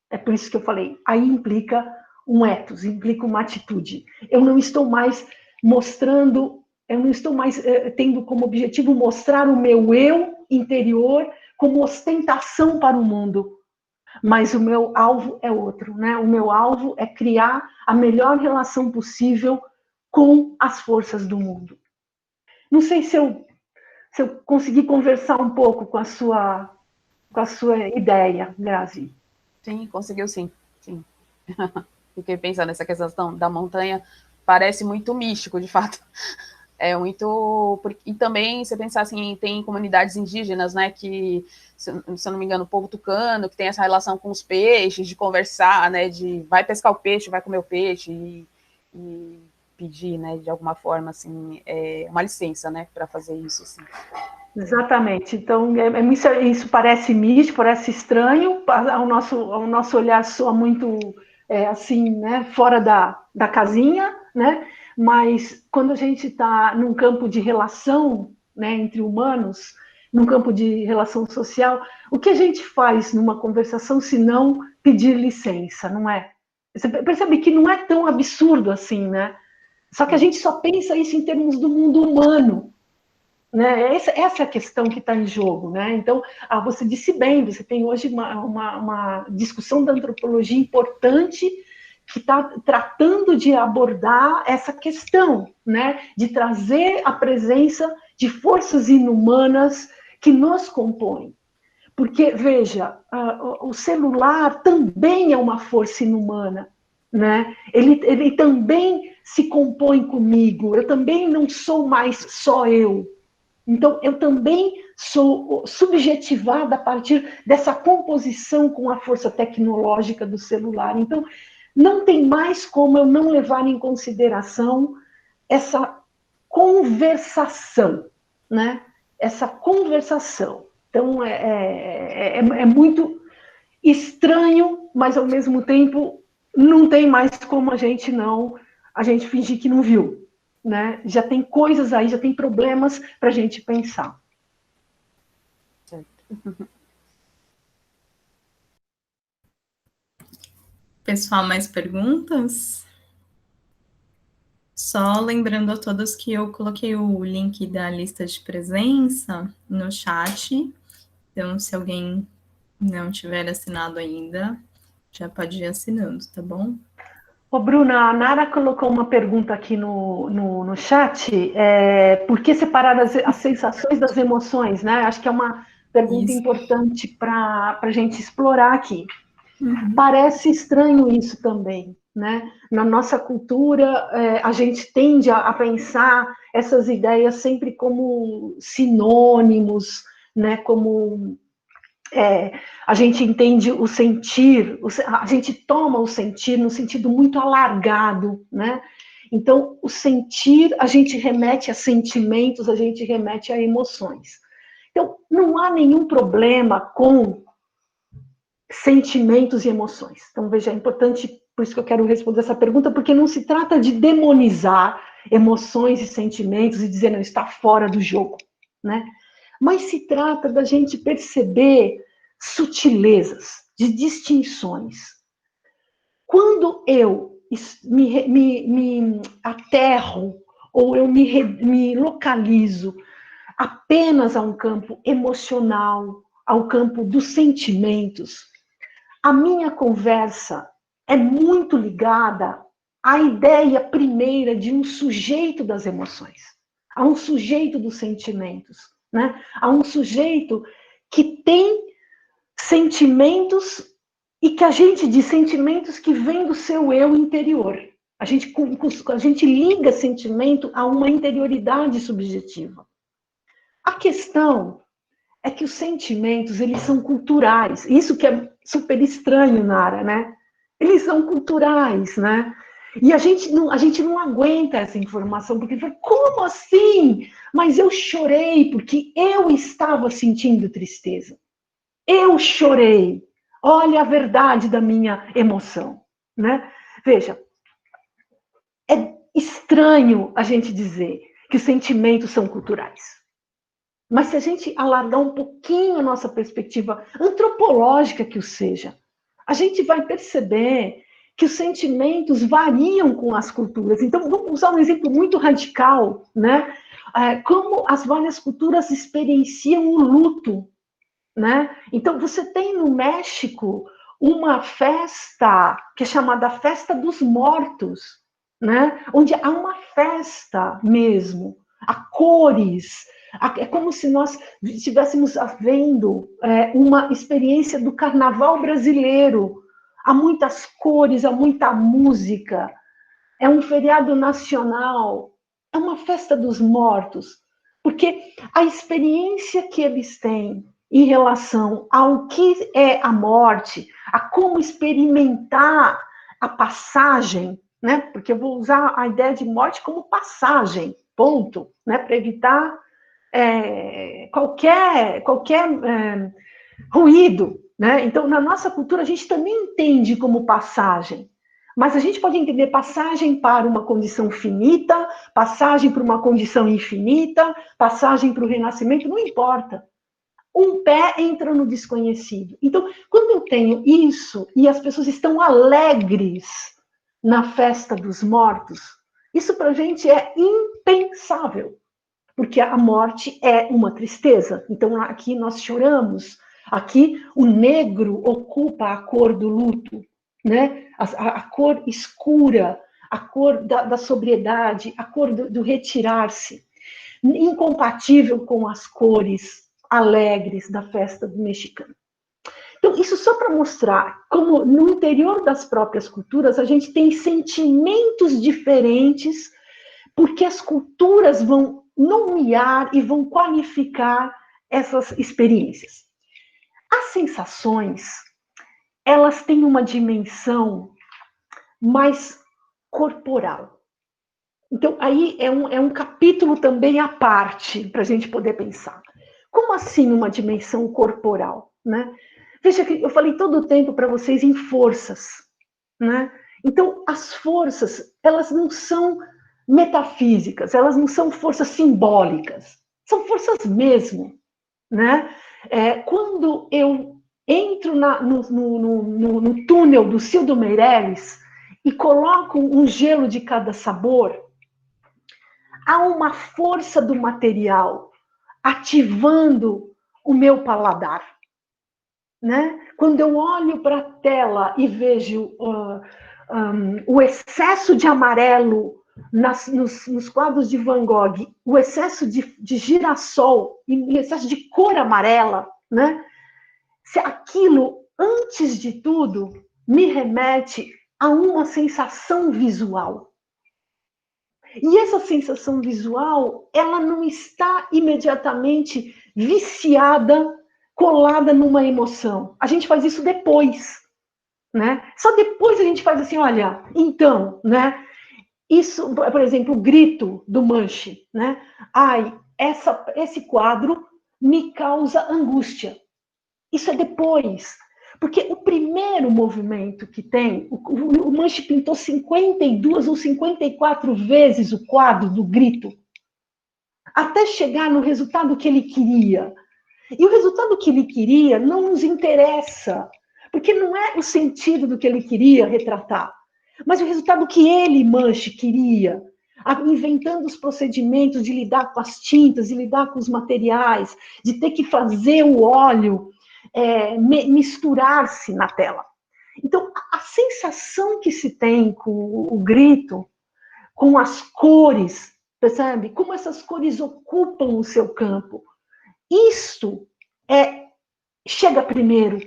S2: É por isso que eu falei, aí implica um ethos, implica uma atitude. Eu não estou mais mostrando, eu não estou mais tendo como objetivo mostrar o meu eu interior como ostentação para o mundo, mas o meu alvo é outro, né? O meu alvo é criar a melhor relação possível com as forças do mundo. Não sei se eu consegui conversar um pouco com a sua ideia, Grazi.
S3: Sim, conseguiu sim. Fiquei pensando nessa questão da montanha, parece muito místico, de fato. É muito... E também, você pensar assim, tem comunidades indígenas, né, que, se eu não me engano, o povo tucano, que tem essa relação com os peixes, de conversar, né, de vai pescar o peixe, vai comer o peixe, e pedir, né, de alguma forma, assim, uma licença, né, para fazer isso, assim.
S2: Exatamente. Então, isso parece místico, parece estranho, ao nosso olhar soa muito, assim, né, fora da casinha, né? Mas quando a gente está num campo de relação, né, entre humanos, num campo de relação social, o que a gente faz numa conversação se não pedir licença, não é? Você percebe que não é tão absurdo assim, né? Só que a gente só pensa isso em termos do mundo humano, né? Essa é a questão que está em jogo, né? Então, você disse bem, você tem hoje uma discussão da antropologia importante que está tratando de abordar essa questão, né? De trazer a presença de forças inumanas que nos compõem. Porque, veja, o celular também é uma força inumana, né? Ele também se compõe comigo, eu também não sou mais só eu. Então, eu também sou subjetivada a partir dessa composição com a força tecnológica do celular. Então, não tem mais como eu não levar em consideração essa conversação, né? Essa conversação. Então, é muito estranho, mas, ao mesmo tempo, não tem mais como a gente fingir que não viu. Né? Já tem coisas aí, já tem problemas para a gente pensar.
S1: Pessoal, mais perguntas? Só lembrando a todos que eu coloquei o link da lista de presença no chat. Então, se alguém não tiver assinado ainda, já pode ir assinando, tá bom?
S2: Ô, Bruna, a Nara colocou uma pergunta aqui no chat, por que separar as sensações das emoções, né? Acho que é uma pergunta importante para a gente explorar aqui. Uhum. Parece estranho isso também, né? Na nossa cultura, a gente tende a pensar essas ideias sempre como sinônimos, né? Como a gente entende o sentir, a gente toma o sentir no sentido muito alargado, né? Então, o sentir, a gente remete a sentimentos, a gente remete a emoções. Então, não há nenhum problema com sentimentos e emoções. Então, veja, é importante, por isso que eu quero responder essa pergunta, porque não se trata de demonizar emoções e sentimentos e dizer, não, está fora do jogo, né? Mas se trata da gente perceber sutilezas, de distinções. Quando eu me aterro ou eu me localizo apenas a um campo emocional, ao campo dos sentimentos, a minha conversa é muito ligada à ideia primeira de um sujeito das emoções, a um sujeito dos sentimentos, né? A um sujeito que tem sentimentos e que a gente diz sentimentos que vêm do seu eu interior. A gente liga sentimento a uma interioridade subjetiva. A questão é que os sentimentos, eles são culturais. Isso que é super estranho, Nara, né? Eles são culturais, né? E a gente não aguenta essa informação, porque fala, como assim? Mas eu chorei porque eu estava sentindo tristeza. Eu chorei. Olha a verdade da minha emoção, né? Veja, é estranho a gente dizer que os sentimentos são culturais. Mas se a gente alargar um pouquinho a nossa perspectiva antropológica que o seja, a gente vai perceber que os sentimentos variam com as culturas. Então, vamos usar um exemplo muito radical, né? Como as várias culturas experienciam o luto, né? Então, você tem no México uma festa que é chamada Festa dos Mortos, né? Onde há uma festa mesmo, há cores, é como se nós estivéssemos vendo uma experiência do carnaval brasileiro. Há muitas cores, há muita música. É um feriado nacional é uma festa dos mortos, porque a experiência que eles têm em relação ao que é a morte, a como experimentar a passagem, né? Porque eu vou usar a ideia de morte como passagem, ponto, né? Para evitar qualquer ruído, né? Então, na nossa cultura, a gente também entende como passagem, mas a gente pode entender passagem para uma condição finita, passagem para uma condição infinita, passagem para o renascimento, não importa. Um pé entra no desconhecido. Então, quando eu tenho isso e as pessoas estão alegres na festa dos mortos, isso para a gente é impensável, porque a morte é uma tristeza. Então, aqui nós choramos, aqui o negro ocupa a cor do luto, né? A cor escura, a cor da sobriedade, a cor do retirar-se, incompatível com as cores alegres da festa do mexicano. Então, isso só para mostrar como no interior das próprias culturas a gente tem sentimentos diferentes, porque as culturas vão nomear e vão qualificar essas experiências. As sensações, elas têm uma dimensão mais corporal. Então, aí é um capítulo também à parte, para a gente poder pensar. Como assim uma dimensão corporal, né? Veja que eu falei todo o tempo para vocês em forças, né? Então, as forças, elas não são metafísicas, elas não são forças simbólicas, são forças mesmo, né? Quando eu entro no túnel do Cildo Meireles e coloco um gelo de cada sabor, há uma força do material ativando o meu paladar, né? Quando eu olho para a tela e vejo o excesso de amarelo nos quadros de Van Gogh, o excesso de girassol e o excesso de cor amarela, né? Se aquilo, antes de tudo, me remete a uma sensação visual. E essa sensação visual, ela não está imediatamente viciada, colada numa emoção. A gente faz isso depois, né? Só depois a gente faz assim, olha, então, né? Isso, por exemplo, o grito do Munch, né? Ai, esse quadro me causa angústia. Isso é depois. Porque o primeiro movimento que tem, o Munch pintou 52 ou 54 vezes o quadro do grito, até chegar no resultado que ele queria. E o resultado que ele queria não nos interessa, porque não é o sentido do que ele queria retratar, mas o resultado que ele, Munch, queria, inventando os procedimentos de lidar com as tintas, de lidar com os materiais, de ter que fazer o óleo misturar-se na tela. Então, a sensação que se tem com o grito, com as cores, percebe? Como essas cores ocupam o seu campo. Isto chega primeiro,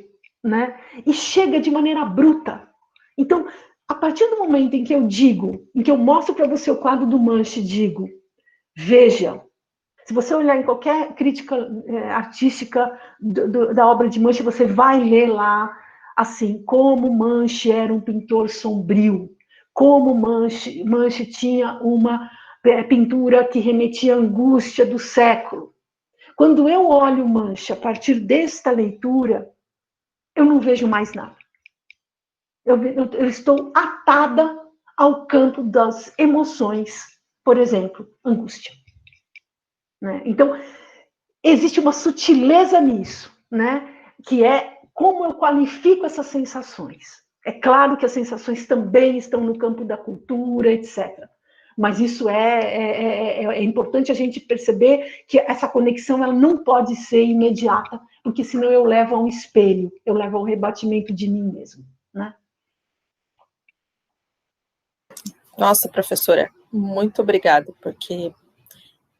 S2: né? E chega de maneira bruta. Então, a partir do momento em que eu digo, em que eu mostro para você o quadro do Munch e digo, veja, se você olhar em qualquer crítica artística da obra de Munch, você vai ler lá, assim, como Munch era um pintor sombrio, como Munch tinha uma pintura que remetia à angústia do século. Quando eu olho Munch a partir desta leitura, eu não vejo mais nada. Eu estou atada ao campo das emoções, por exemplo, angústia. Né? Então, existe uma sutileza nisso, né? Que é como eu qualifico essas sensações. É claro que as sensações também estão no campo da cultura, etc. Mas isso é importante a gente perceber que essa conexão ela não pode ser imediata, porque senão eu levo a um espelho, eu levo ao rebatimento de mim mesmo. Né?
S4: Nossa, professora, muito obrigada, porque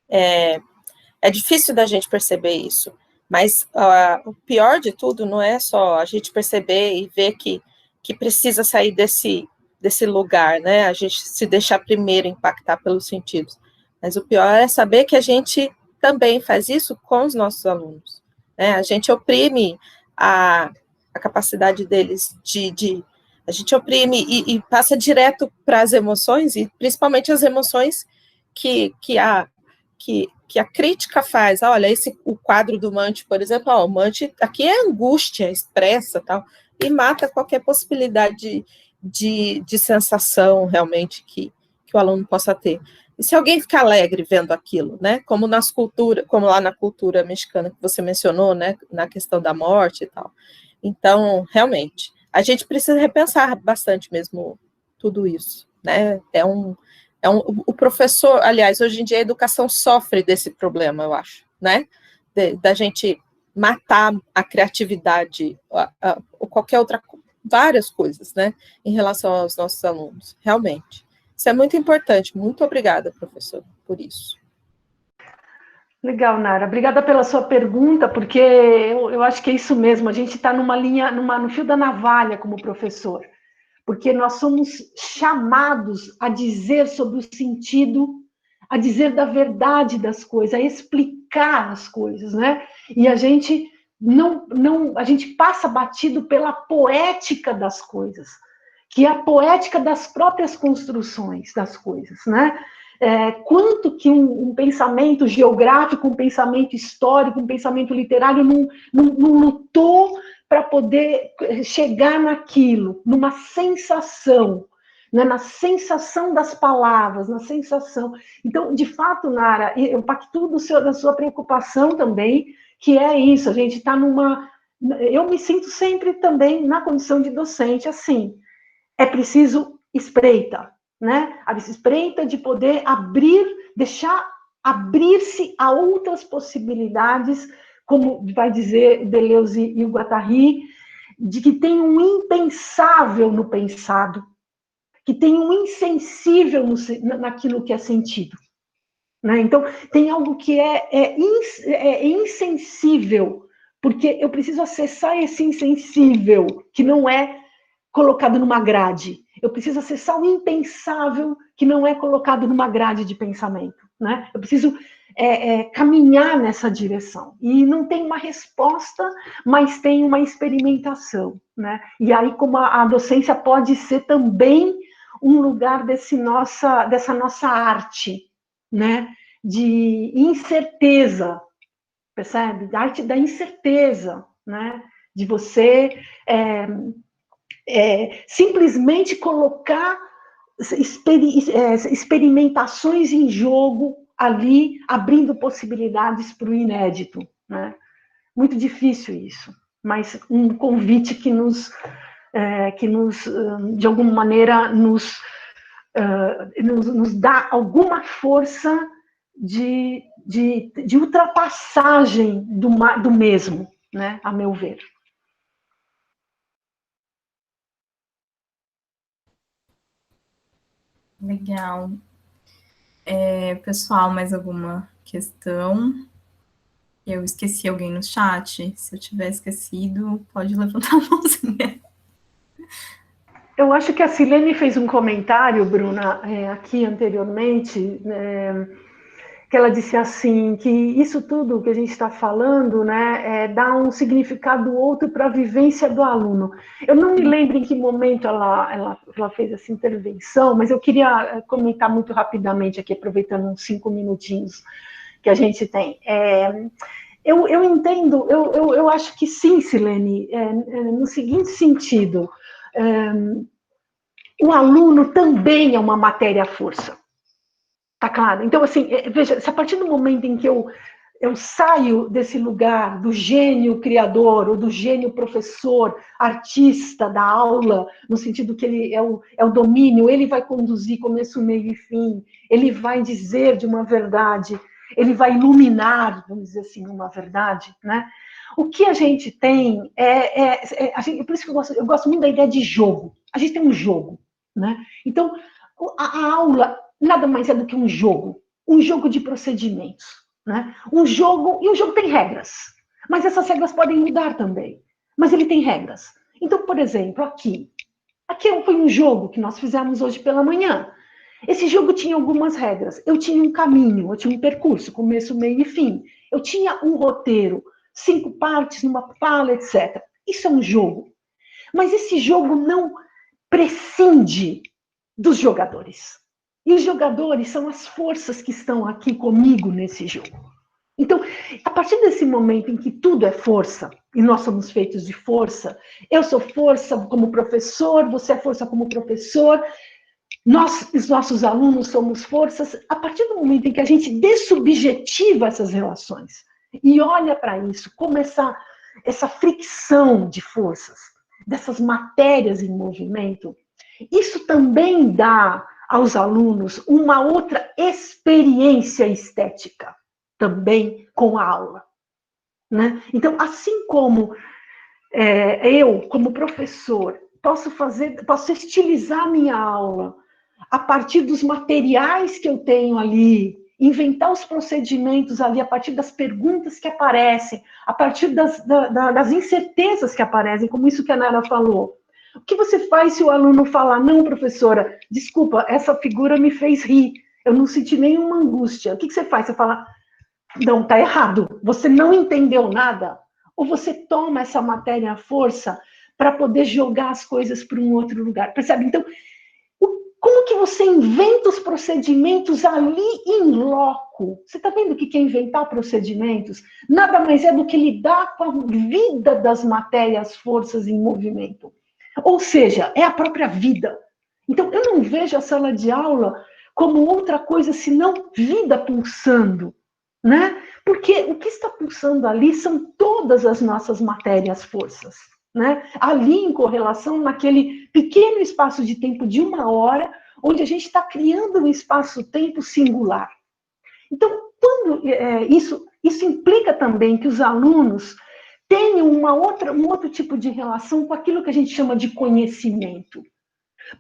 S4: é difícil da gente perceber isso, mas o pior de tudo não é só a gente perceber e ver que precisa sair desse lugar, né? A gente se deixar primeiro impactar pelos sentidos, Mas o pior é saber que a gente também faz isso com os nossos alunos, né? A gente oprime a capacidade deles a gente oprime e passa direto para as emoções, e principalmente as emoções que a crítica faz. Olha, o quadro do Mante, por exemplo, o Mante aqui é angústia expressa, tal, e mata qualquer possibilidade de sensação realmente que o aluno possa ter. E se alguém ficar alegre vendo aquilo, né, como lá na cultura mexicana que você mencionou, né, na questão da morte e tal. Então, realmente, a gente precisa repensar bastante mesmo tudo isso, né, o professor, aliás, hoje em dia a educação sofre desse problema, eu acho, né, da gente matar a criatividade, ou qualquer outra, várias coisas, né, em relação aos nossos alunos, realmente. Isso é muito importante. Muito obrigada, professor, por isso.
S2: Legal, Nara. Obrigada pela sua pergunta, porque eu acho que é isso mesmo. A gente está numa linha, no fio da navalha como professor, porque nós somos chamados a dizer sobre o sentido, a dizer da verdade das coisas, a explicar as coisas, né? E a gente a gente passa batido pela poética das coisas, que é a poética das próprias construções das coisas, né? Quanto que um pensamento geográfico, um pensamento histórico, um pensamento literário não lutou para poder chegar naquilo, numa sensação, né? Na sensação das palavras, na sensação. Então, de fato, Nara, eu pactuo da sua preocupação também, que é isso, a gente está numa... Eu me sinto sempre também na condição de docente, assim, é preciso espreita, né? A espreita de poder deixar abrir-se a outras possibilidades, como vai dizer Deleuze e o Guattari, de que tem um impensável no pensado, que tem um insensível naquilo que é sentido. Né? Então, tem algo que é insensível, porque eu preciso acessar esse insensível, que não é colocado numa grade. Eu preciso acessar o impensável que não é colocado numa grade de pensamento. Né? Eu preciso caminhar nessa direção. E não tem uma resposta, mas tem uma experimentação. Né? E aí, como a docência pode ser também um lugar dessa nossa arte, né? De incerteza, percebe? A arte da incerteza, né? De você... simplesmente colocar experimentações em jogo ali, abrindo possibilidades para o inédito. Né? Muito difícil isso, mas um convite que de alguma maneira, nos dá alguma força de ultrapassagem do mesmo, né? A meu ver.
S1: Legal. Pessoal, mais alguma questão? Eu esqueci alguém no chat? Se eu tiver esquecido, pode levantar a mãozinha.
S2: Eu acho que a Silene fez um comentário, Bruna, aqui anteriormente, que ela disse assim, que isso tudo que a gente está falando, né, dá um significado outro para a vivência do aluno. Eu não me lembro em que momento ela fez essa intervenção, mas eu queria comentar muito rapidamente aqui, aproveitando uns 5 minutinhos que a gente tem. Eu entendo, eu acho que sim, Silene, no seguinte sentido, o aluno também é uma matéria-força. Tá claro? Então, assim, veja, se a partir do momento em que eu saio desse lugar do gênio criador, ou do gênio professor, artista da aula, no sentido que ele é o domínio, ele vai conduzir começo, meio e fim, ele vai dizer de uma verdade, ele vai iluminar, vamos dizer assim, uma verdade, né? O que a gente tem por isso que eu gosto muito da ideia de jogo. A gente tem um jogo, né? Então, a aula nada mais é do que um jogo de procedimentos, né? E o jogo tem regras, mas essas regras podem mudar também, mas ele tem regras. Então, por exemplo, aqui foi um jogo que nós fizemos hoje pela manhã. Esse jogo tinha algumas regras. Eu tinha um caminho, eu tinha um percurso, começo, meio e fim. Eu tinha um roteiro, 5 partes numa fala, etc. Isso é um jogo. Mas esse jogo não prescinde dos jogadores. E os jogadores são as forças que estão aqui comigo nesse jogo. Então, a partir desse momento em que tudo é força, e nós somos feitos de força, eu sou força como professor, você é força como professor, nós, os nossos alunos, somos forças. A partir do momento em que a gente dessubjetiva essas relações e olha para isso como essa fricção de forças, dessas matérias em movimento, isso também dá aos alunos uma outra experiência estética, também com a aula. Né? Então, assim como eu, como professor, posso estilizar minha aula a partir dos materiais que eu tenho ali, inventar os procedimentos ali a partir das perguntas que aparecem, a partir das incertezas que aparecem, como isso que a Nara falou. O que você faz se o aluno falar, não, professora, desculpa, essa figura me fez rir, eu não senti nenhuma angústia. O que você faz? Você fala, não, está errado, você não entendeu nada, ou você toma essa matéria à força para poder jogar as coisas para um outro lugar, percebe? Então, como que você inventa os procedimentos ali em loco? Você está vendo que inventar procedimentos nada mais é do que lidar com a vida das matérias, forças em movimento. Ou seja, é a própria vida. Então, eu não vejo a sala de aula como outra coisa senão vida pulsando, né? Porque o que está pulsando ali são todas as nossas matérias, forças. Né? Ali em correlação naquele pequeno espaço de tempo de 1 hora, onde a gente está criando um espaço-tempo singular. Então, isso implica também que os alunos tenham um outro tipo de relação com aquilo que a gente chama de conhecimento.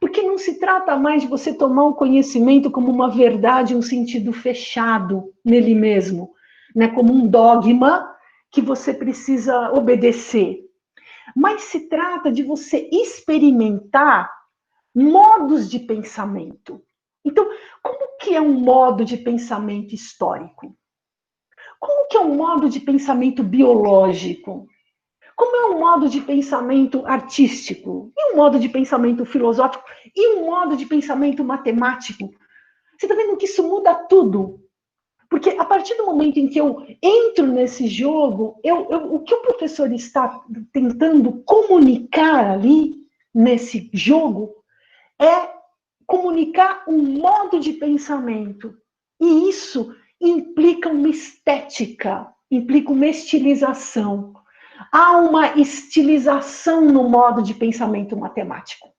S2: Porque não se trata mais de você tomar o conhecimento como uma verdade, um sentido fechado nele mesmo, né? Como um dogma que você precisa obedecer. Mas se trata de você experimentar modos de pensamento. Então, como que é um modo de pensamento histórico? Como que é um modo de pensamento biológico? Como é um modo de pensamento artístico? E um modo de pensamento filosófico? E um modo de pensamento matemático? Você está vendo que isso muda tudo? Porque a partir do momento em que eu entro nesse jogo, o que o professor está tentando comunicar ali, nesse jogo, é comunicar um modo de pensamento. E isso implica uma estética, implica uma estilização. Há uma estilização no modo de pensamento matemático.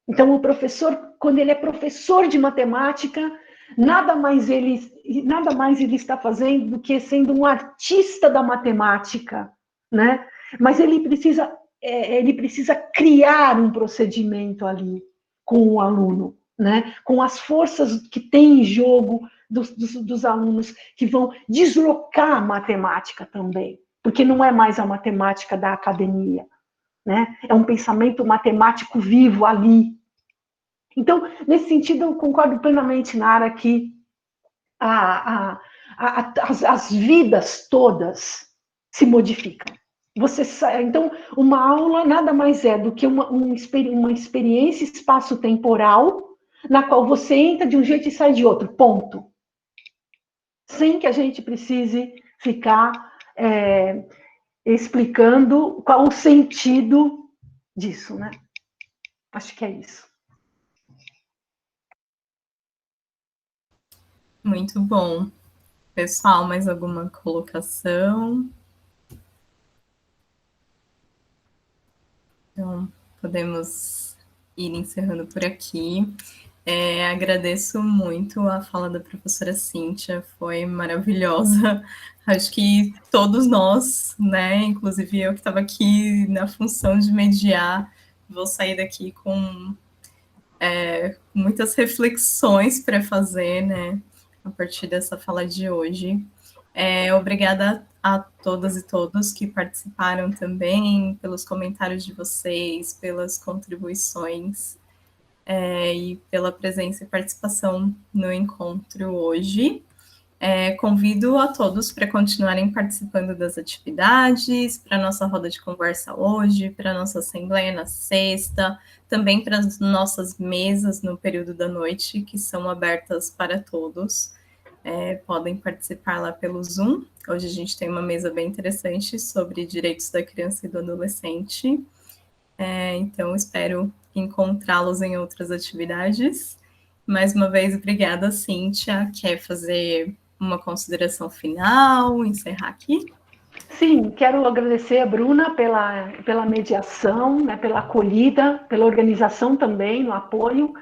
S2: Então, o professor, quando ele é professor de matemática, nada mais ele está fazendo do que sendo um artista da matemática, né? Mas ele precisa criar um procedimento ali com o aluno, né? Com as forças que tem em jogo dos alunos, que vão deslocar a matemática também, porque não é mais a matemática da academia, né? É um pensamento matemático vivo ali. Então, nesse sentido, eu concordo plenamente, Nara, que as vidas todas se modificam. Então, uma aula nada mais é do que uma experiência espaço-temporal na qual você entra de um jeito e sai de outro, ponto. Sem que a gente precise ficar explicando qual o sentido disso, né? Acho que é isso.
S1: Muito bom. Pessoal, mais alguma colocação? Então, podemos ir encerrando por aqui. Agradeço muito a fala da professora Cíntia, foi maravilhosa. Acho que todos nós, né, inclusive eu que estava aqui na função de mediar, vou sair daqui com muitas reflexões para fazer, né, a partir dessa fala de hoje. Obrigada a todas e todos que participaram também, pelos comentários de vocês, pelas contribuições. e pela presença e participação no encontro hoje. Convido a todos para continuarem participando das atividades, para a nossa roda de conversa hoje, para a nossa assembleia na sexta, também para as nossas mesas no período da noite, que são abertas para todos. Podem participar lá pelo Zoom. Hoje a gente tem uma mesa bem interessante sobre direitos da criança e do adolescente. Então, espero encontrá-los em outras atividades. Mais uma vez, obrigada, Cíntia. Quer fazer uma consideração final, encerrar aqui?
S2: Sim, quero agradecer a Bruna pela mediação, né, pela acolhida, pela organização também, no apoio.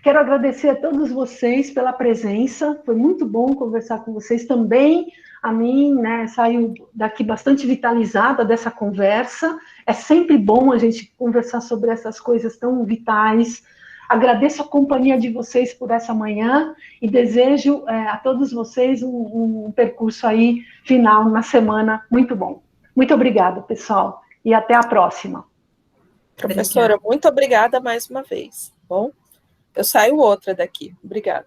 S2: Quero agradecer a todos vocês pela presença, foi muito bom conversar com vocês também. A mim, né, saiu daqui bastante vitalizada dessa conversa. É sempre bom a gente conversar sobre essas coisas tão vitais. Agradeço a companhia de vocês por essa manhã e desejo a todos vocês um percurso aí final na semana muito bom. Muito obrigada, pessoal, e até a próxima.
S4: Professora, muito obrigada mais uma vez. Bom, eu saio outra daqui. Obrigada.